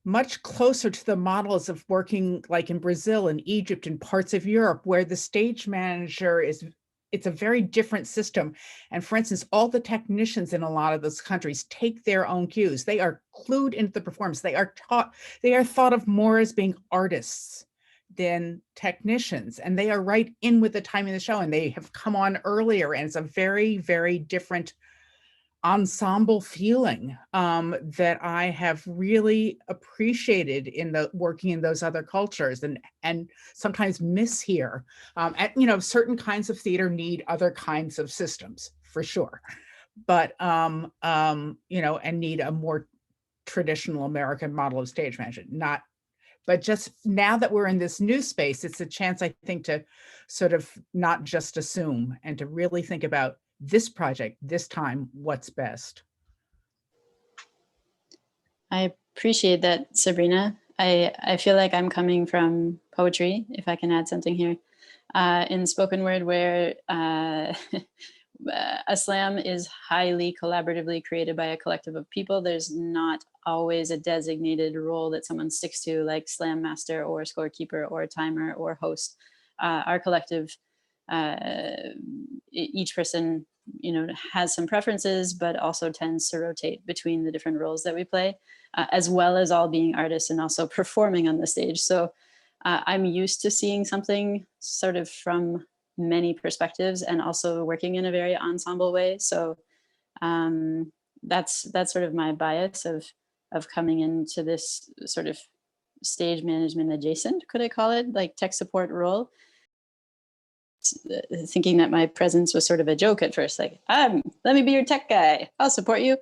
much closer to the models of working like in Brazil and Egypt and parts of Europe, where the stage manager is, it's a very different system. And for instance, all the technicians in a lot of those countries take their own cues. They are clued into the performance. They are taught, they are thought of more as being artists than technicians. And they are right in with the timing of the show, and they have come on earlier. And it's a very, very different ensemble feeling that I have really appreciated in the working in those other cultures, and sometimes miss here. And you know, certain kinds of theater need other kinds of systems for sure, but you know, and need a more traditional American model of stage management. Not, but just now that we're in this new space, it's a chance, I think, to sort of not just assume and to really think about this project, this time, what's best. I appreciate that, Sabrina. I feel like I'm coming from poetry, if I can add something here, in spoken word, where a slam is highly collaboratively created by a collective of people. There's not always a designated role that someone sticks to, like slam master or scorekeeper or timer or host. Our collective, each person, you know, has some preferences, but also tends to rotate between the different roles that we play, as well as all being artists and also performing on the stage. So I'm used to seeing something sort of from many perspectives and also working in a very ensemble way. So that's sort of my bias of coming into this sort of stage management adjacent, could I call it, like tech support role. Thinking that my presence was sort of a joke at first, like, let me be your tech guy, I'll support you.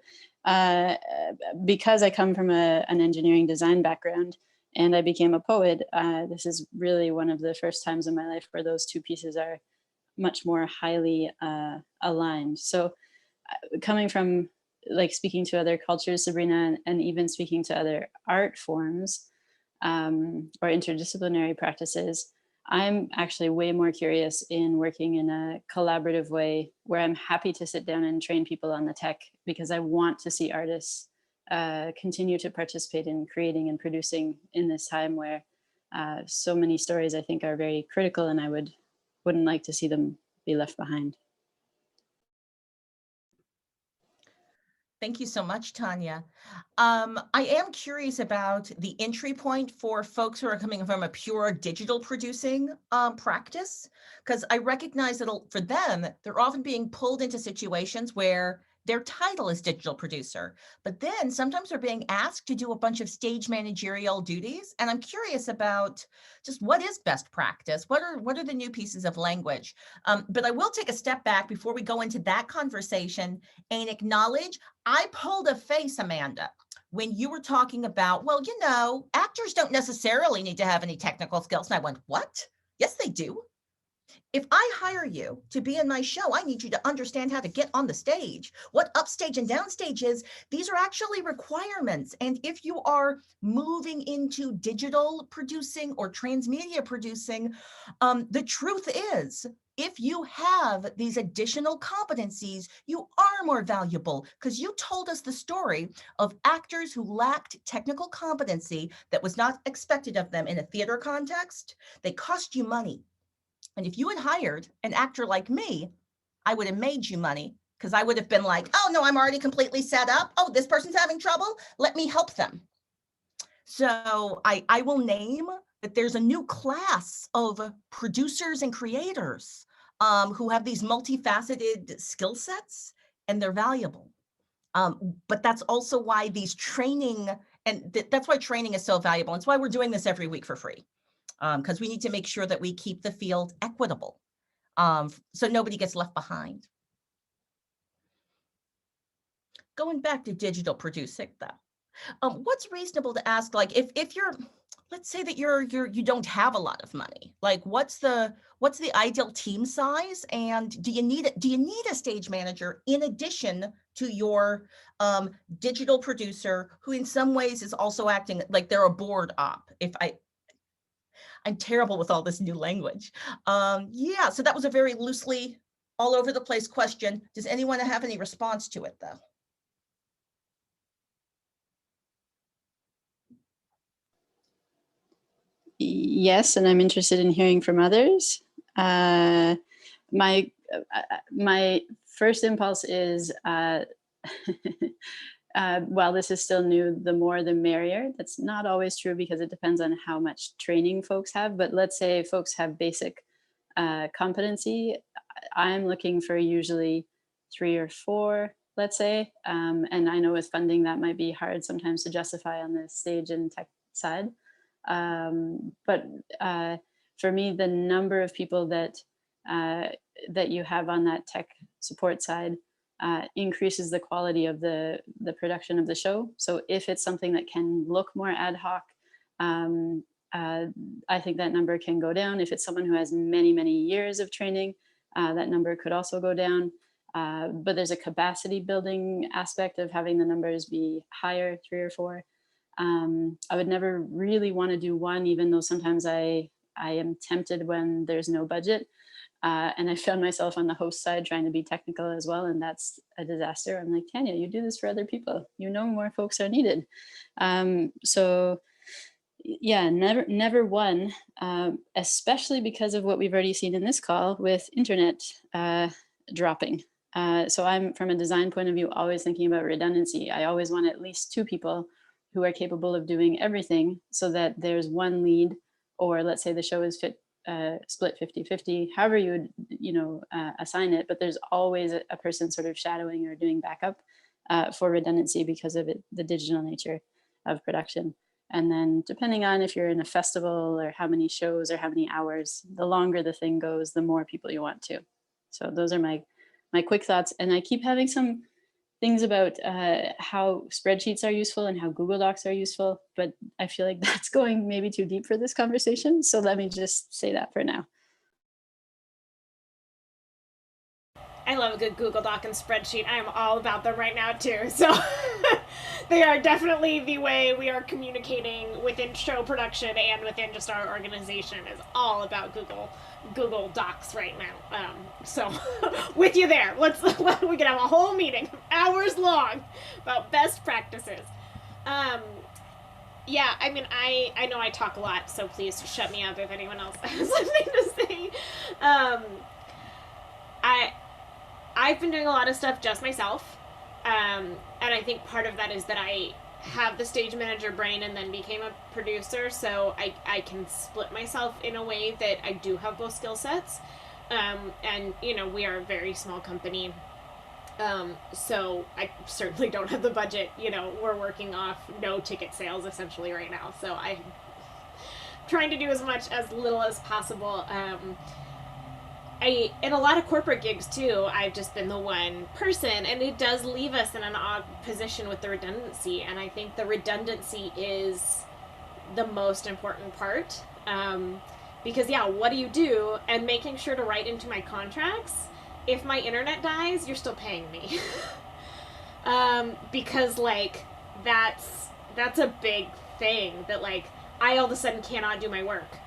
Because I come from an engineering design background and I became a poet, this is really one of the first times in my life where those two pieces are much more highly aligned. So coming from like speaking to other cultures, Sabrina, and even speaking to other art forms or interdisciplinary practices, I'm actually way more curious in working in a collaborative way where I'm happy to sit down and train people on the tech, because I want to see artists continue to participate in creating and producing in this time where so many stories I think are very critical, and I wouldn't like to see them be left behind. Thank you so much, Tanya. I am curious about the entry point for folks who are coming from a pure digital producing practice, because I recognize that for them, they're often being pulled into situations where their title is digital producer, but then sometimes they're being asked to do a bunch of stage managerial duties. And I'm curious about just what is best practice? What are the new pieces of language? But I will take a step back before we go into that conversation and acknowledge I pulled a face, Amanda, when you were talking about, well, you know, actors don't necessarily need to have any technical skills. And I went, what? Yes, they do. If I hire you to be in my show, I need you to understand how to get on the stage, what upstage and downstage is. These are actually requirements. And if you are moving into digital producing or transmedia producing, the truth is, if you have these additional competencies, you are more valuable, because you told us the story of actors who lacked technical competency that was not expected of them in a theater context. They cost you money. And if you had hired an actor like me, I would have made you money, because I would have been like, oh no, I'm already completely set up. Oh, this person's having trouble. Let me help them. So I will name that there's a new class of producers and creators who have these multifaceted skill sets, and they're valuable. But that's also why these training, and that's why training is so valuable. It's why we're doing this every week for free, because we need to make sure that we keep the field equitable, so nobody gets left behind. Going back to digital producing, though, what's reasonable to ask? Like, if you're, let's say that you don't have a lot of money, like what's the ideal team size, and do you need a stage manager in addition to your digital producer, who in some ways is also acting like they're a board op? I'm terrible with all this new language. Yeah, so that was a very loosely all over the place question. Does anyone have any response to it though? Yes, and I'm interested in hearing from others. My first impulse is, while this is still new, the more the merrier. That's not always true because it depends on how much training folks have. But let's say folks have basic competency. I'm looking for usually 3 or 4, let's say. And I know with funding that might be hard sometimes to justify on the stage and tech side. But for me, the number of people that you have on that tech support side increases the quality of the production of the show. So if it's something that can look more ad hoc, I think that number can go down. If it's someone who has many, many years of training, that number could also go down. But there's a capacity building aspect of having the numbers be higher, 3 or 4. I would never really want to do one, even though sometimes I am tempted when there's no budget. And I found myself on the host side trying to be technical as well. And that's a disaster. I'm like, Tanya, you do this for other people. You know more folks are needed. So yeah, never one, especially because of what we've already seen in this call with internet dropping. So I'm, from a design point of view, always thinking about redundancy. I always want at least 2 people who are capable of doing everything so that there's one lead, or let's say the show is split 50-50, however you would, assign it, but there's always a person sort of shadowing or doing backup for redundancy because of the digital nature of production. And then depending on if you're in a festival or how many shows or how many hours, the longer the thing goes, the more people you want to. So those are my quick thoughts. And I keep having some things about how spreadsheets are useful and how Google Docs are useful, but I feel like that's going maybe too deep for this conversation. So let me just say that for now. I love a good Google Doc and spreadsheet. I am all about them right now too. So they are definitely the way we are communicating within show production and within just our organization is all about Google Docs right now. So with you there, we can have a whole meeting, hours long, about best practices. Yeah, I mean, I know I talk a lot, so please shut me up if anyone else has something to say. I've been doing a lot of stuff just myself, and I think part of that is that I have the stage manager brain and then became a producer, so I can split myself in a way that I do have both skill sets. And we are a very small company, so I certainly don't have the budget. We're working off no ticket sales essentially right now, so I'm trying to do as little as possible. In a lot of corporate gigs too, I've just been the one person, and it does leave us in an odd position with the redundancy, and I think the redundancy is the most important part, because what do you do? And making sure to write into my contracts, if my internet dies, you're still paying me. Because that's a big thing that I all of a sudden cannot do my work.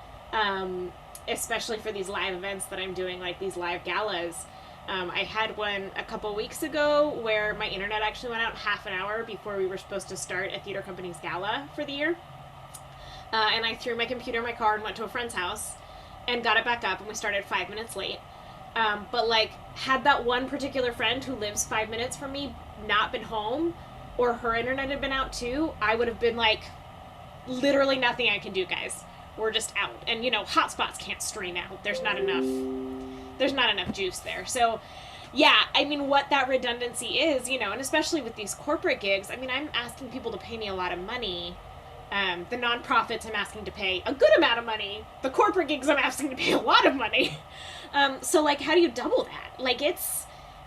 Especially for these live events that I'm doing, like these live galas. I had one a couple weeks ago where my internet actually went out half an hour before we were supposed to start a theater company's gala for the year. And I threw my computer in my car and went to a friend's house and got it back up, and we started 5 minutes late. But had that one particular friend who lives 5 minutes from me not been home, or her internet had been out too, I would have been literally nothing I can do, guys. We're just out. And hotspots can't stream out. There's not enough juice there. So I mean, what that redundancy is, and especially with these corporate gigs, I mean, I'm asking people to pay me a lot of money. The nonprofits, I'm asking to pay a good amount of money. The corporate gigs, I'm asking to pay a lot of money. So how do you double that?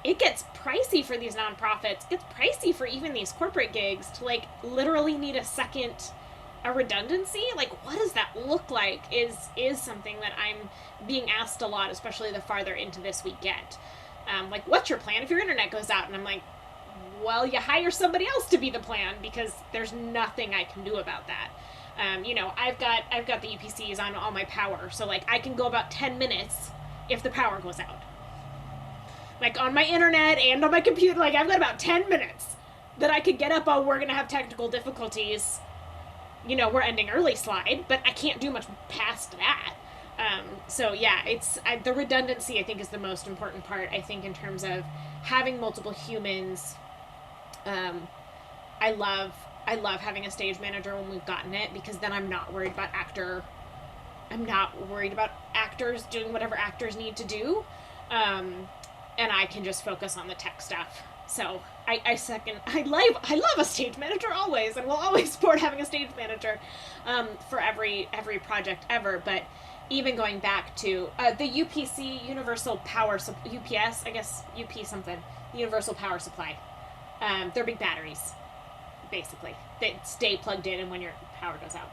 It gets pricey for these nonprofits. It gets pricey for even these corporate gigs to literally need a redundancy. What does that look like is something that I'm being asked a lot, especially the farther into this we get. What's your plan if your internet goes out? And I'm like, well, you hire somebody else to be the plan, because there's nothing I can do about that. You know, I've got the UPCs on all my power, so like I can go about 10 minutes if the power goes out. Like on my internet and on my computer, like I've got about 10 minutes that I could get up. Oh, we're gonna have technical difficulties. You know, we're ending early slide, but I can't do much past that. So yeah, the redundancy I think is the most important part. I think in terms of having multiple humans. I love having a stage manager when we've gotten it, because then I'm not worried about actors doing whatever actors need to do, and I can just focus on the tech stuff. So I love a stage manager always, and will always support having a stage manager for every project ever. But even going back to the UPC, Universal Power UPS, I guess UP something, the Universal Power Supply. They're big batteries, basically. They stay plugged in, and when your power goes out,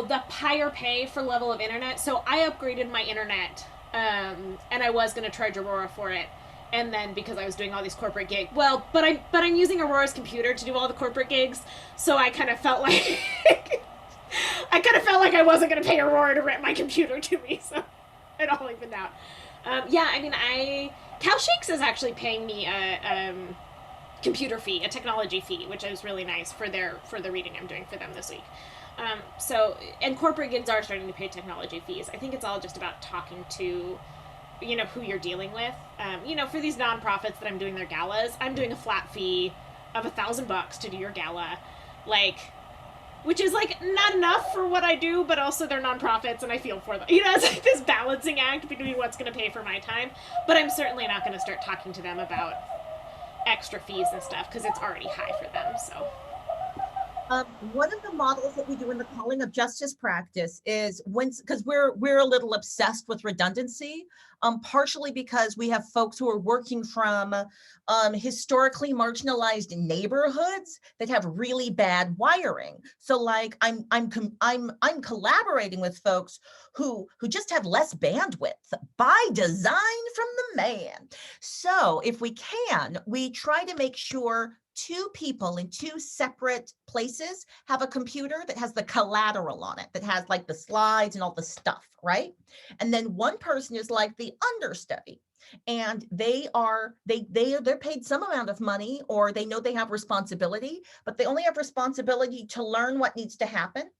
the higher pay for level of internet. So I upgraded my internet, and I was going to charge Aurora for it, and then because I was doing all these corporate gigs, but I'm using Aurora's computer to do all the corporate gigs, so I kind of felt like I wasn't going to pay Aurora to rent my computer to me, so it all evened out. Yeah, I mean, Cal Shakes is actually paying me a computer fee, a technology fee, which is really nice for the reading I'm doing for them this week. And corporate gigs are starting to pay technology fees. I think it's all just about talking to, you know, who you're dealing with. You know, for these nonprofits that I'm doing their galas, I'm doing a flat fee of $1,000 to do your gala, like, which is like not enough for what I do, but also they're nonprofits and I feel for them. You know, it's like this balancing act between what's going to pay for my time, but I'm certainly not going to start talking to them about extra fees and stuff because it's already high for them. So one of the models that we do in the calling of justice practice is because we're a little obsessed with redundancy, partially because we have folks who are working from historically marginalized neighborhoods that have really bad wiring. So like I'm collaborating with folks who just have less bandwidth by design from the man. So if we can, we try to make sure two people in two separate places have a computer that has the collateral on it, that has like the slides and all the stuff, right? And then one person is like the understudy, and they're paid some amount of money, or they know they have responsibility, but they only have responsibility to learn what needs to happen.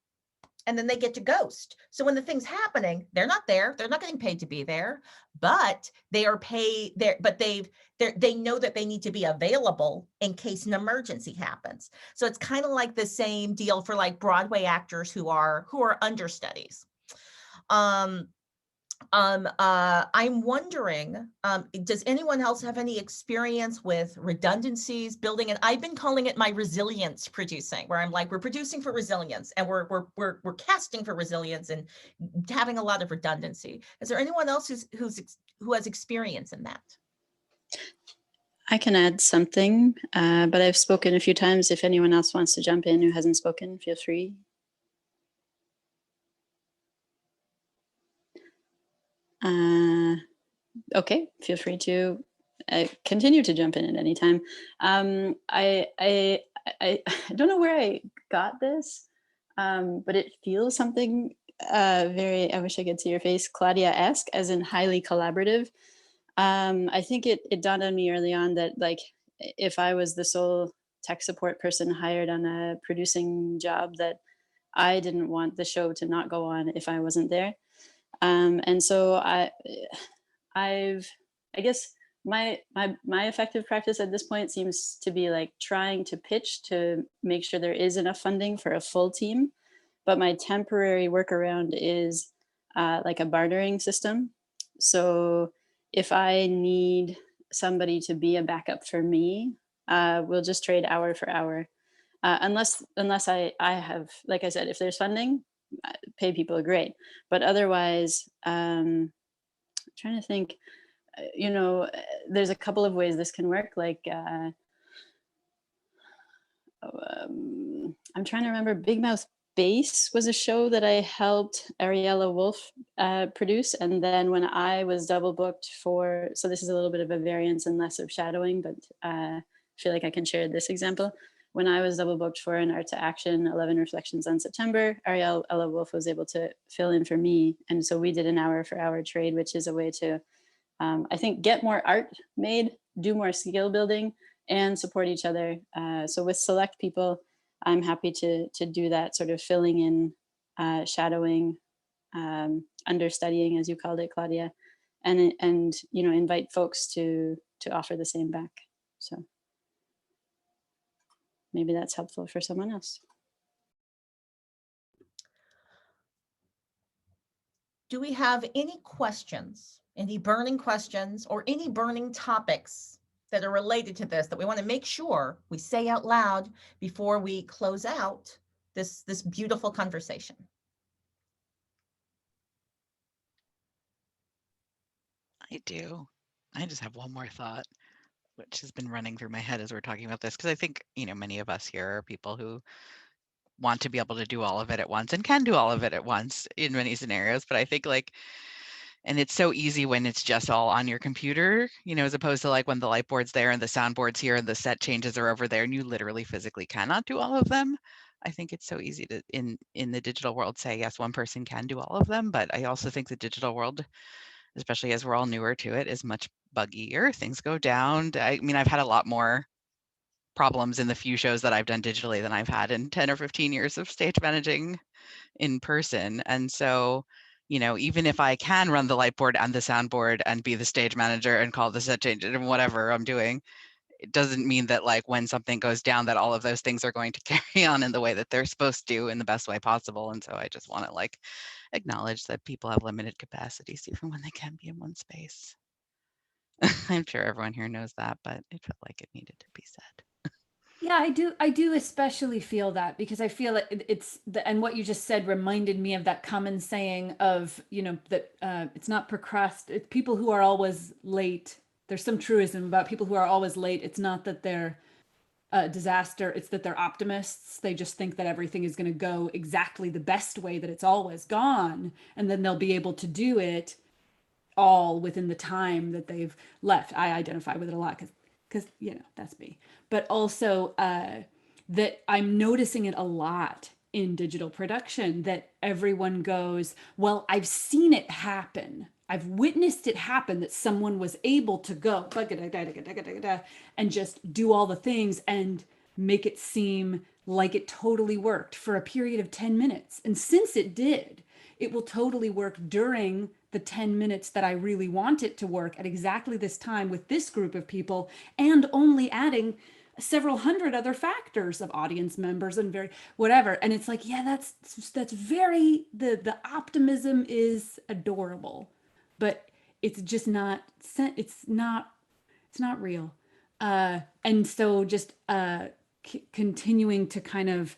And then they get to ghost. So when the thing's happening, they're not there. They're not getting paid to be there, but they are paid there. But they know that they need to be available in case an emergency happens. So it's kind of like the same deal for like Broadway actors who are understudies. I'm wondering, does anyone else have any experience with redundancies, building? And I've been calling it my resilience producing, where I'm like, we're producing for resilience, and we're casting for resilience, and having a lot of redundancy. Is there anyone else who has experience in that? I can add something, but I've spoken a few times. If anyone else wants to jump in who hasn't spoken, feel free. Okay, feel free to continue to jump in at any time. I don't know where I got this, but it feels something very, I wish I could see your face, Claudia-esque, as in highly collaborative. I think it dawned on me early on that like if I was the sole tech support person hired on a producing job, that I didn't want the show to not go on if I wasn't there. And so I guess my effective practice at this point seems to be like trying to pitch to make sure there is enough funding for a full team. But my temporary workaround is like a bartering system. So if I need somebody to be a backup for me, we'll just trade hour for hour. Unless I have, like I said, if there's funding, pay people great. But otherwise, I'm trying to think, you know, there's a couple of ways this can work. Like, I'm trying to remember, Big Mouth Bass was a show that I helped Ariella Wolf produce. And then when I was double booked for, so this is a little bit of a variance and less of shadowing, but I feel like I can share this example. when I was double booked for an Art to Action 11 Reflections on September, Ariel Ella Wolf was able to fill in for me. And so we did an hour for hour trade, which is a way to, I think, get more art made, do more skill building, and support each other. So with select people, I'm happy to do that sort of filling in, shadowing, understudying, as you called it, Claudia, and invite folks to offer the same back. So maybe that's helpful for someone else. Do we have any questions, any burning questions, or any burning topics that are related to this that we want to make sure we say out loud before we close out this beautiful conversation? I do. I just have one more thought, which has been running through my head as we're talking about this, because I think, many of us here are people who want to be able to do all of it at once and can do all of it at once in many scenarios. But I think and it's so easy when it's just all on your computer, as opposed to like when the light board's there and the soundboard's here and the set changes are over there and you literally physically cannot do all of them. I think it's so easy to, in the digital world, say, yes, one person can do all of them. But I also think the digital world, especially as we're all newer to it, is much buggier. Things go down. I mean, I've had a lot more problems in the few shows that I've done digitally than I've had in 10 or 15 years of stage managing in person. And so, even if I can run the light board and the soundboard and be the stage manager and call the set change and whatever I'm doing, it doesn't mean that like when something goes down that all of those things are going to carry on in the way that they're supposed to in the best way possible. And so I just want to acknowledge that people have limited capacities even when they can be in one space. I'm sure everyone here knows that, but it felt like it needed to be said. Yeah, I do especially feel that, because I feel it's and what you just said reminded me of that common saying of, that it's not it's people who are always late. There's some truism about people who are always late. It's not that they're a disaster, it's that they're optimists. They just think that everything is going to go exactly the best way that it's always gone, and then they'll be able to do it all within the time that they've left. I identify with it a lot because that's me. But also that I'm noticing it a lot in digital production, that everyone goes, well, I've seen it happen. I've witnessed it happen, that someone was able to go and just do all the things and make it seem like it totally worked for a period of 10 minutes. And since it did, it will totally work during the 10 minutes that I really want it to work at exactly this time with this group of people, and only adding several hundred other factors of audience members and whatever. And it's like, yeah, that's very, the optimism is adorable, but it's just not, it's not real. And so just continuing to kind of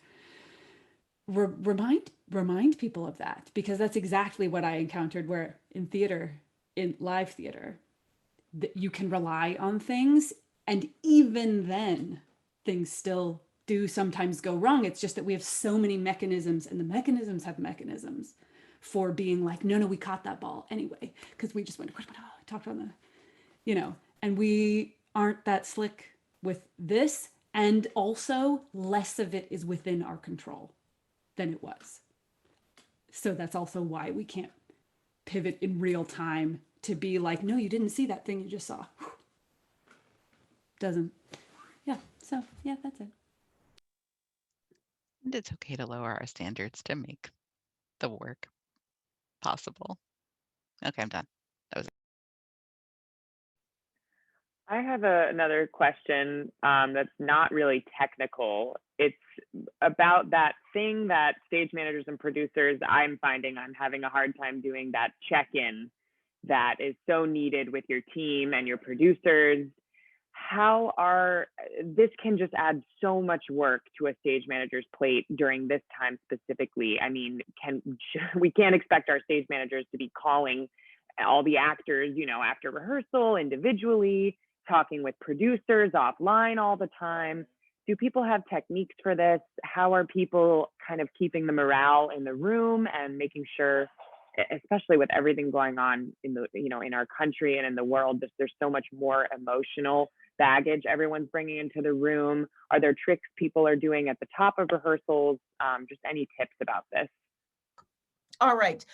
remind people of that, because that's exactly what I encountered, where in theater, in live theater, that you can rely on things, and even then things still do sometimes go wrong. It's just that we have so many mechanisms, and the mechanisms have mechanisms for being like, no, we caught that ball anyway, because we just went talked on the, and we aren't that slick with this. And also less of it is within our control than it was. So that's also why we can't pivot in real time to be like, no, you didn't see that thing you just saw. Doesn't. Yeah. So yeah, that's it. And it's okay to lower our standards to make the work possible. Okay, I'm done. That was it. I have another question that's not really technical. It's about that thing that stage managers and producers, I'm finding I'm having a hard time doing, that check-in that is so needed with your team and your producers. This can just add so much work to a stage manager's plate during this time specifically. I mean, we can't expect our stage managers to be calling all the actors, after rehearsal individually, talking with producers offline all the time. Do people have techniques for this? How are people kind of keeping the morale in the room and making sure, especially with everything going on in the, in our country and in the world, there's so much more emotional baggage everyone's bringing into the room? Are there tricks people are doing at the top of rehearsals? Just any tips about this? All right.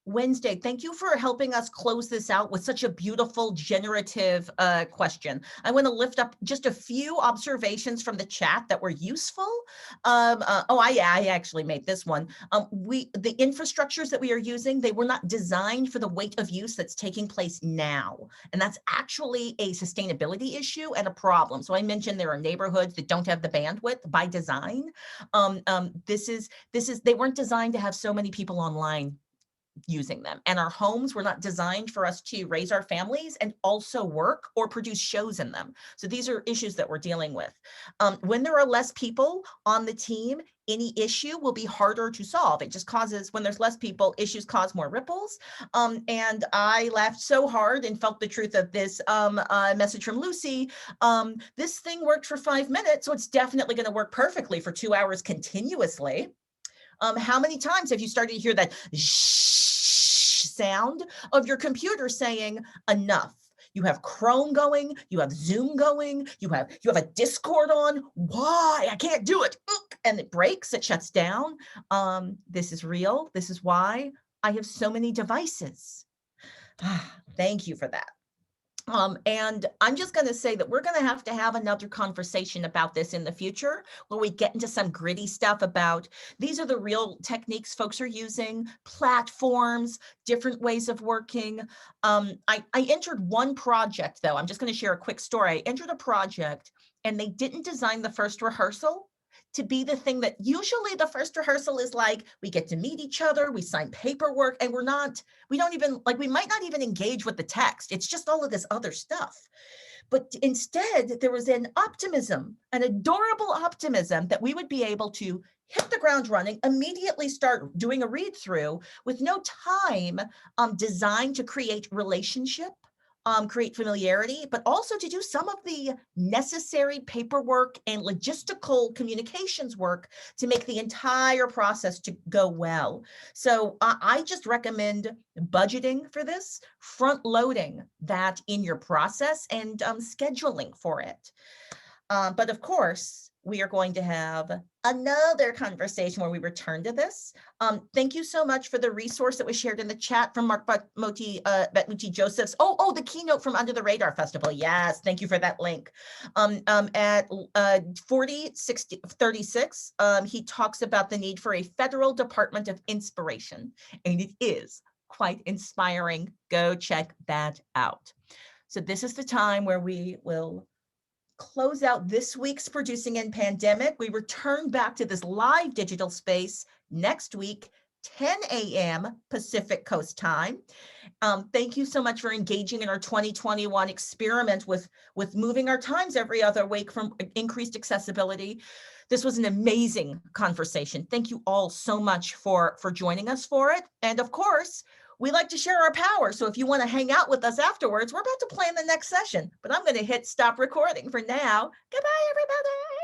Wednesday, thank you for helping us close this out with such a beautiful generative question. I want to lift up just a few observations from the chat that were useful. I actually made this one. The infrastructures that we are using, they were not designed for the weight of use that's taking place now. And that's actually a sustainability issue and a problem. So I mentioned there are neighborhoods that don't have the bandwidth by design. They weren't designed to have so many people online using them, and our homes were not designed for us to raise our families and also work or produce shows in them. So these are issues that we're dealing with. When there are less people on the team, any issue will be harder to solve. It just causes, when there's less people, issues cause more ripples. And I laughed so hard and felt the truth of this message from Lucy. This thing worked for 5 minutes, so it's definitely going to work perfectly for 2 hours continuously. How many times have you started to hear that sound of your computer saying enough? You have Chrome going, you have Zoom going, you have a Discord on. Why? I can't do it. And it breaks, it shuts down. This is real. This is why I have so many devices. Thank you for that. And I'm just going to say that we're going to have another conversation about this in the future, where we get into some gritty stuff about these are the real techniques folks are using, platforms, different ways of working. I entered one project, though. I'm just going to share a quick story. I entered a project and they didn't design the first rehearsal to be the thing that usually the first rehearsal is like, we get to meet each other, we sign paperwork, and we might not even engage with the text. It's just all of this other stuff. But instead, there was an adorable optimism that we would be able to hit the ground running, immediately start doing a read through with no time designed to create relationship, create familiarity, but also to do some of the necessary paperwork and logistical communications work to make the entire process to go well. So I just recommend budgeting for this, front loading that in your process, and scheduling for it. But of course, we are going to have another conversation where we return to this. Thank you so much for the resource that was shared in the chat from Mark Betmucci Josephs. Oh, the keynote from Under the Radar Festival. Yes, thank you for that link. At 4036, he talks about the need for a federal Department of Inspiration, and it is quite inspiring. Go check that out. So this is the time where we will close out this week's Producing in Pandemic. We return back to this live digital space next week, 10 a.m. Pacific Coast time. Thank you so much for engaging in our 2021 experiment with moving our times every other week from increased accessibility. This was an amazing conversation. Thank you all so much for joining us for it. And of course, we like to share our power. So if you want to hang out with us afterwards, we're about to plan the next session, but I'm going to hit stop recording for now. Goodbye, everybody.